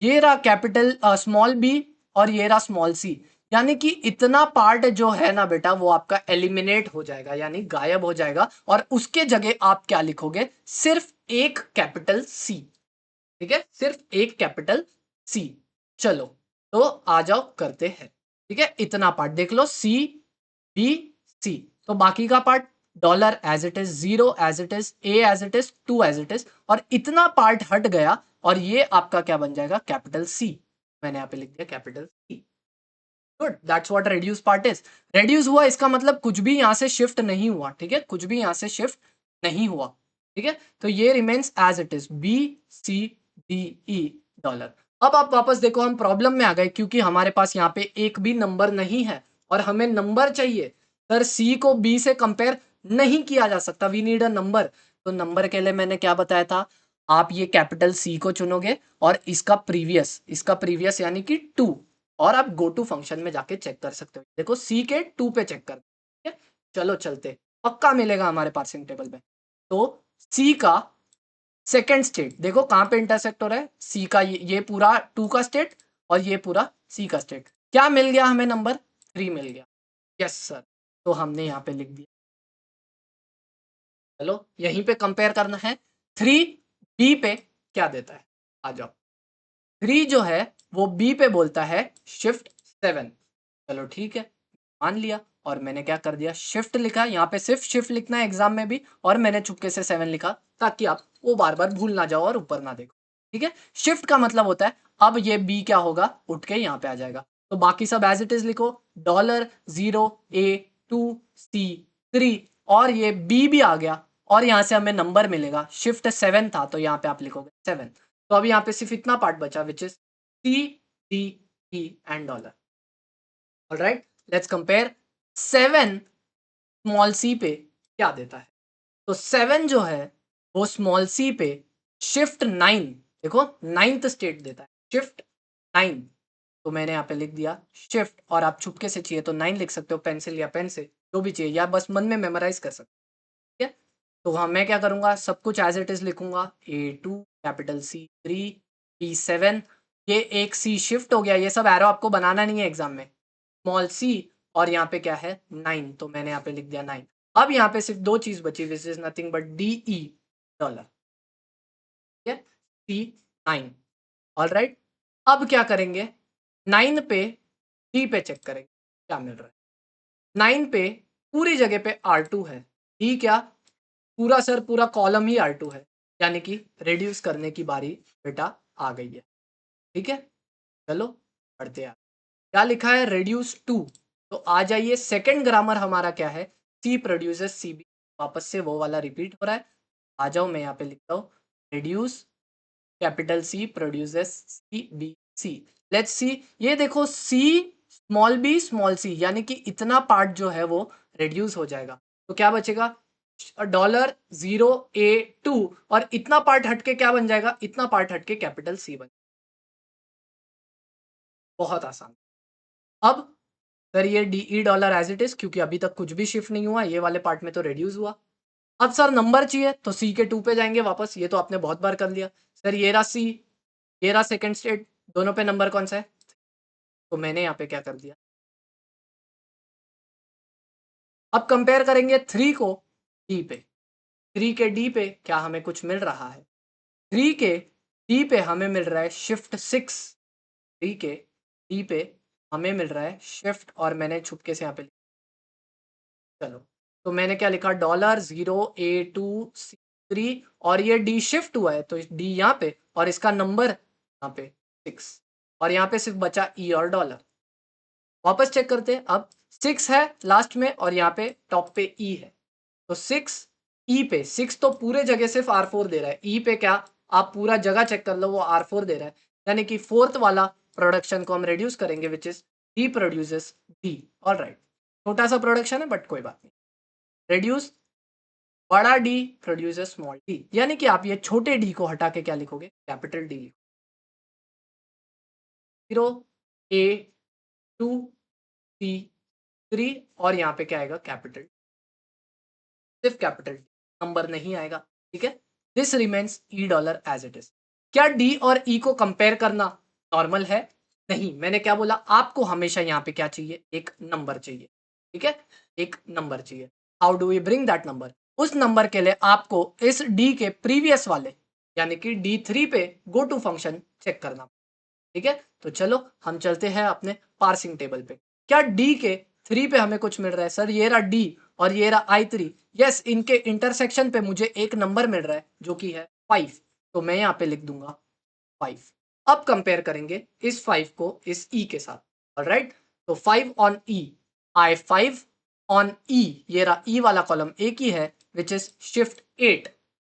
ये रहा कैपिटल स्मॉल बी, और ये रहा स्मॉल सी। यानी कि इतना पार्ट जो है ना बेटा, वो आपका एलिमिनेट हो जाएगा, यानी गायब हो जाएगा, और उसके जगह आप क्या लिखोगे, सिर्फ एक कैपिटल सी, ठीक है, सिर्फ एक कैपिटल सी। चलो, तो आ जाओ करते हैं, ठीक है। इतना पार्ट देख लो, सी बी सी, तो बाकी का part dollar as it is, 0 as it is, A as it is, 2 as it is, और इतना पार्ट हट गया, और ये आपका क्या बन जाएगा, कैपिटल सी। मैंने यहाँ पे लिख दिया capital C. Good, that's what reduce part is. Reduce हुआ इसका मतलब कुछ भी यहाँ से शिफ्ट नहीं हुआ, ठीक है, कुछ भी यहाँ से शिफ्ट नहीं हुआ, ठीक है। तो ये remains as it is, BCDE dollar. अब आप वापस देखो, हम प्रॉब्लम में आ गए क्योंकि हमारे पास यहाँ पे एक भी नंबर नहीं है और हमें नंबर चाहिए। सर, सी को बी से कंपेयर नहीं किया जा सकता, वी नीड अ नंबर। तो नंबर के लिए मैंने क्या बताया था, आप ये कैपिटल सी को चुनोगे और इसका प्रीवियस यानी कि 2, और आप गो टू फंक्शन में जाके चेक कर सकते हो। देखो, सी के 2 पे चेक कर, ठीक है। चलो चलते, पक्का मिलेगा हमारे पार्सिंग टेबल में। तो सी का सेकेंड स्टेट देखो कहाँ पे इंटरसेक्ट हो रहा है, सी का ये पूरा 2 का स्टेट और ये पूरा सी का स्टेट। क्या मिल गया हमें, नंबर 3 मिल गया। यस सर, तो हमने यहाँ पे लिख दिया। चलो यहीं पे कंपेयर करना है, 3 बी पे क्या देता है, आ जाओ। 3 जो है वो बी पे बोलता है शिफ्ट 7। चलो ठीक है, मान लिया, और मैंने क्या कर दिया, शिफ्ट लिखा। यहाँ पे सिर्फ शिफ्ट लिखना है एग्जाम में भी, और मैंने चुपके से 7 लिखा ताकि आप वो बार बार भूल ना जाओ और ऊपर ना देखो, ठीक है। शिफ्ट का मतलब होता है अब ये बी क्या होगा, उठ के यहाँ पे आ जाएगा। तो बाकी सब एज इट इज लिखो, $0 A 2 C 3, और ये बी भी आ गया, और यहाँ से हमें नंबर मिलेगा, शिफ्ट 7 था तो यहाँ पे आप लिखोगे 7। तो अब यहाँ पे सिर्फ इतना पार्ट बचा which is CDE and dollar. Alright, let's compare 7 small C पे क्या देता है। तो 7 जो है वो स्मॉल सी पे शिफ्ट 9, देखो नाइन्थ स्टेट देता है, शिफ्ट 9। तो मैंने यहाँ पे लिख दिया शिफ्ट, और आप छुपके से चाहिए तो 9 लिख सकते हो, पेंसिल या पेन से, जो भी चाहिए, या बस मन में मेमोराइज कर सकते हो, ठीक है। तो हाँ, मैं क्या करूँगा, सब कुछ एज इट इज लिखूंगा, A 2 कैपिटल C 3 B 7, ये एक सी शिफ्ट हो गया, ये सब एरो आपको बनाना नहीं है एग्जाम में, स्मॉल सी, और यहाँ पे क्या है 9, तो मैंने यहाँ पे लिख दिया 9। अब यहाँ पे सिर्फ दो चीज बची which is nothing but DE dollar. ठीक है, C9। ऑलराइट, अब क्या करेंगे, 9 पे D पे चेक करेंगे क्या मिल रहा है। 9 पे पूरी जगह पे R2 है, D क्या, पूरा सर पूरा कॉलम ही R2 है, यानी कि रिड्यूस करने की बारी बेटा आ गई है। ठीक है, चलो पढ़ते हैं। क्या लिखा है, रिड्यूस टू। तो आ जाइए, सेकंड ग्रामर हमारा क्या है, सी प्रोड्यूसेस सी बी, वापस से वो वाला रिपीट हो रहा है। आ जाओ, मैं यहाँ पे लिखता हूँ, reduce capital C produces C B C. Let's see, ये देखो C small B small C, यानी कि इतना पार्ट जो है वो रिड्यूस हो जाएगा। तो क्या बचेगा, $0 A 2, और इतना पार्ट हटके क्या बन जाएगा, इतना पार्ट हटके कैपिटल सी बन, बहुत आसान। अब सर ये DE dollar as it is, क्योंकि अभी तक कुछ भी शिफ्ट नहीं हुआ, ये वाले पार्ट में तो रिड्यूस हुआ। अब सर नंबर चाहिए तो सी के 2 पे जाएंगे वापस, ये तो आपने बहुत बार कर लिया। सर ये रहा सी, ये रहा सेकंड स्टेट, दोनों पे नंबर कौन सा है, तो मैंने यहाँ पे क्या कर दिया, अब कंपेयर करेंगे 3 को डी पे। 3 के डी पे क्या हमें कुछ मिल रहा है, 3 के डी पे हमें मिल रहा है शिफ्ट 6। 3 के डी पे हमें मिल रहा है शिफ्ट, और मैंने छुपके से यहाँ पे, चलो, तो मैंने क्या लिखा, $0 A 2 C 3, और ये डी शिफ्ट हुआ है तो डी यहाँ पे, और इसका नंबर यहाँ पे 6, और यहाँ पे सिर्फ बचा ई और डॉलर। वापस चेक करते हैं, अब 6 है लास्ट में, और यहाँ पे टॉप पे ई है, तो 6 ई पे, 6 तो पूरे जगह सिर्फ R4 दे रहा है, ई पे क्या, आप पूरा जगह चेक कर लो, वो R4 दे रहा है, यानी कि फोर्थ वाला प्रोडक्शन को हम रिड्यूस करेंगे, which is D produces D. All right, छोटा सा प्रोडक्शन है बट कोई बात नहीं। रिड्यूस बड़ा डी प्रोड्यूसेस स्मॉल डी, यानी कि आप ये छोटे डी को हटा के क्या लिखोगे, कैपिटल डी लिखोगे। 0 A 2 C 3, और यहाँ पे क्या आएगा, कैपिटल, सिर्फ कैपिटल डी, नंबर नहीं आएगा। ठीक है, this remains E dollar as it is. क्या डी और ई को कंपेयर करना नॉर्मल है, नहीं, मैंने क्या बोला, आपको हमेशा यहाँ पे क्या चाहिए, एक नंबर चाहिए। ठीक है, एक नंबर चाहिए। How do we bring that number, उस नंबर के लिए आपको इस डी के प्रीवियस वाले, यानी कि D3 पे गो टू फंक्शन चेक करना। ठीक है, तो चलो हम चलते हैं अपने पार्सिंग टेबल पे। क्या डी के 3 पे हमें कुछ मिल रहा है, सर ये रहा डी और ये रहा I3, यस, इनके इंटरसेक्शन पे मुझे एक नंबर मिल रहा है जो कि है 5, तो मैं यहाँ पे लिख दूंगा 5। अब कंपेयर करेंगे इस 5 को इस ई के साथ। ऑलराइट, तो 5 ऑन ई, आई 5 ऑन ई, ये रहा ई वाला कॉलम एक ही है, which is shift 8।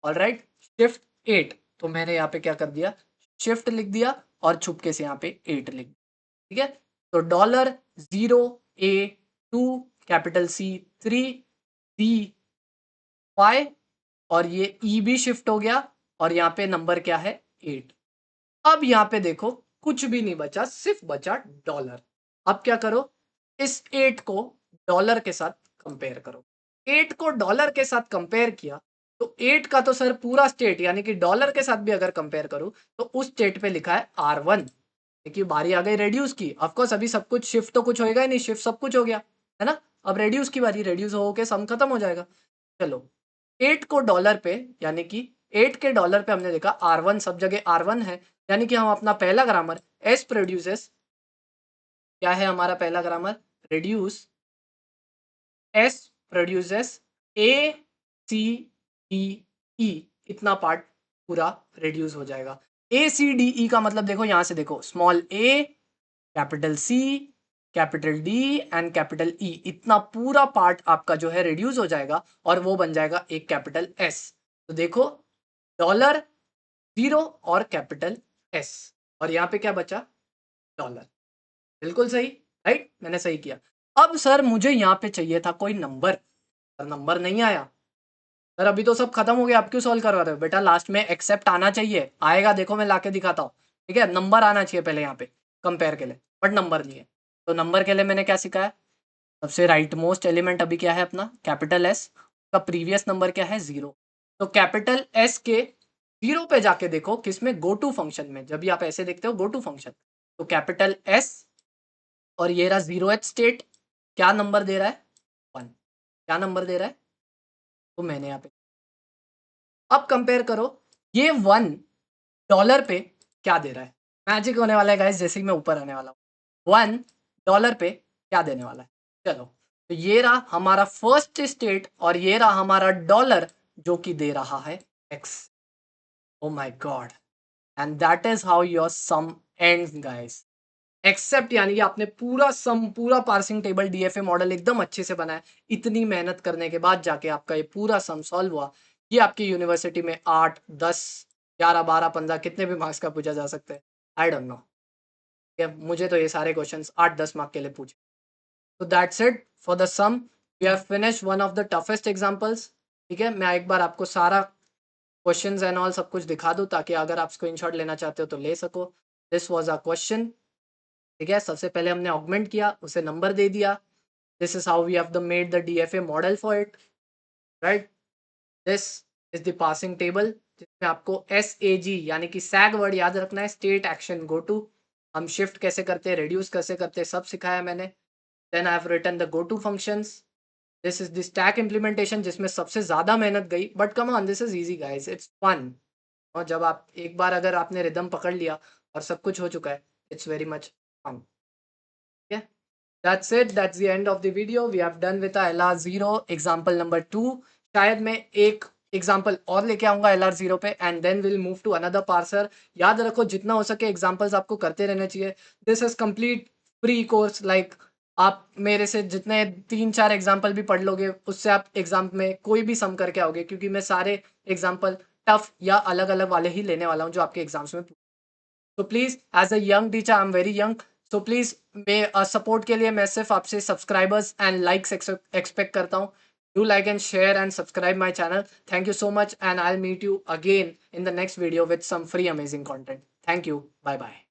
Alright, shift 8, तो मैंने यहाँ पे क्या कर दिया, शिफ्ट लिख दिया, और छुपके से यहाँ पे 8 लिख दिया। ठीक है, तो $0 A 2 कैपिटल C 3 D 5, और ये ई भी शिफ्ट हो गया, और यहाँ पे नंबर क्या है, 8। अब यहाँ पे देखो कुछ भी नहीं बचा, सिर्फ बचा डॉलर। अब क्या करो, इस 8 को डॉलर के साथ कंपेयर करो। 8 को डॉलर के साथ कंपेयर किया, तो 8 का तो सर पूरा स्टेट, यानी कि डॉलर के साथ भी अगर कंपेयर करूं तो उस स्टेट पे लिखा है R1। देखिए बारी आ गई रेड्यूस की, ऑफकोर्स अभी सब कुछ शिफ्ट तो कुछ होएगा ही नहीं, शिफ्ट सब कुछ हो गया है ना, अब रेड्यूस की बारी, रेड्यूस हो के सम खत्म हो जाएगा। चलो, 8 को डॉलर पे, यानी कि 8 के डॉलर पे हमने देखा R1, सब जगह R1 है, यानी कि हम अपना पहला ग्रामर एस प्रोड्यूसेस, क्या है हमारा पहला ग्रामर, रिड्यूस एस प्रोड्यूसेस ए सी डी ई, इतना पार्ट पूरा रिड्यूस हो जाएगा। ए सी डी ई का मतलब देखो, यहां से देखो, small A capital C capital D and capital E, इतना पूरा पार्ट आपका जो है रिड्यूस हो जाएगा, और वो बन जाएगा एक कैपिटल एस। तो देखो, डॉलर, जीरो और कैपिटल एस, और यहाँ पे क्या बचा, डॉलर। बिल्कुल सही, राइट, मैंने सही किया। अब सर मुझे यहाँ पे चाहिए था कोई नंबर, पर नंबर नहीं आया। सर अभी तो सब खत्म हो गया, आप क्यों सॉल्व करवा रहे हो, बेटा लास्ट में एक्सेप्ट आना चाहिए, आएगा, देखो मैं लाके दिखाता हूँ। ठीक है, नंबर आना चाहिए पहले यहाँ पे कंपेयर के लिए, बट नंबर नहीं है। तो नंबर के लिए मैंने क्या सिखाया, सबसे राइट मोस्ट एलिमेंट अभी क्या है अपना, कैपिटल एस, का प्रीवियस नंबर क्या है, 0। तो कैपिटल एस के 0 पे जाके देखो, किसमें, गो टू फंक्शन में, जब भी आप ऐसे देखते हो गो टू फंक्शन, तो कैपिटल एस, और ये रहा 0th स्टेट, क्या नंबर दे रहा है, 1, क्या नंबर दे रहा है, तो मैंने यहाँ पे, अब कंपेयर करो, ये 1 डॉलर पे क्या दे रहा है। मैजिक होने वाला है गाइस, जैसे ही मैं ऊपर आने वाला हूँ। $1 पे क्या देने वाला है। चलो, तो ये रहा हमारा फर्स्ट स्टेट और ये रहा हमारा डॉलर जो कि दे रहा है x। Oh my god, and that is how your sum ends guys. Except यानी कि आपने पूरा सम, पूरा पार्सिंग टेबल डीएफए मॉडल एकदम अच्छे से बनाया, इतनी मेहनत करने के बाद जाके आपका ये पूरा सम सॉल्व हुआ। ये आपकी यूनिवर्सिटी में 8, 10, 11, 12, 15 कितने भी मार्क्स का पूछा जा सकता है, आई डोंट नो। मुझे तो ये सारे क्वेश्चंस 8-10 मार्क के लिए पूछे। तो that's it for the sum. We have finish one of the toughest examples. ठीक है, मैं एक बार आपको सारा क्वेश्चंस एंड ऑल सब कुछ दिखा दूं, ताकि अगर आप स्क्रीनशॉट लेना चाहते हो तो ले सको। This was a question. ठीक है, सबसे पहले हमने ऑगमेंट किया, उसे नंबर दे दिया। This is how we have the made the DFA model for it, right. This is the passing table, जिसमें आपको SAG यानी कि सैग वर्ड याद रखना है, स्टेट एक्शन गो टू। हम शिफ्ट कैसे करते हैं, रिड्यूस कैसे करते हैं, सब सिखाया मैंने। Then I have written the go to functions. This is the stack implementation, जिसमें सबसे ज्यादा मेहनत गई, but come on, this is easy guys, it's fun. और जब आप एक बार अगर आपने रिदम पकड़ लिया और सब कुछ हो चुका है, इट्स वेरी मच फन। ठीक है, that's it, that's the end of the video. We have done with our LR0 example number 2. शायद मैं एक एग्जाम्पल और लेके आऊंगा LR0 पे, and then will move to another parser. याद रखो, जितना हो सके एग्जाम्पल्स आपको करते रहने चाहिए। This is complete free course, like आप मेरे से जितने 3-4 एग्जाम्पल भी पढ़ लोगे, उससे आप एग्जाम में कोई भी सम करके आओगे, क्योंकि मैं सारे एग्जाम्पल टफ या अलग अलग वाले ही लेने वाला हूँ जो आपके एग्जाम्स में। तो please, as a young teacher, I am very young, so please मैं सपोर्ट के लिए मैं सिर्फ आपसे सब्सक्राइबर्स एंड लाइक्स एक्सपेक्ट करता हूँ। Do like and share and subscribe my channel. Thank you so much, and I meet you again in the next video with some free amazing content. Thank you, bye bye.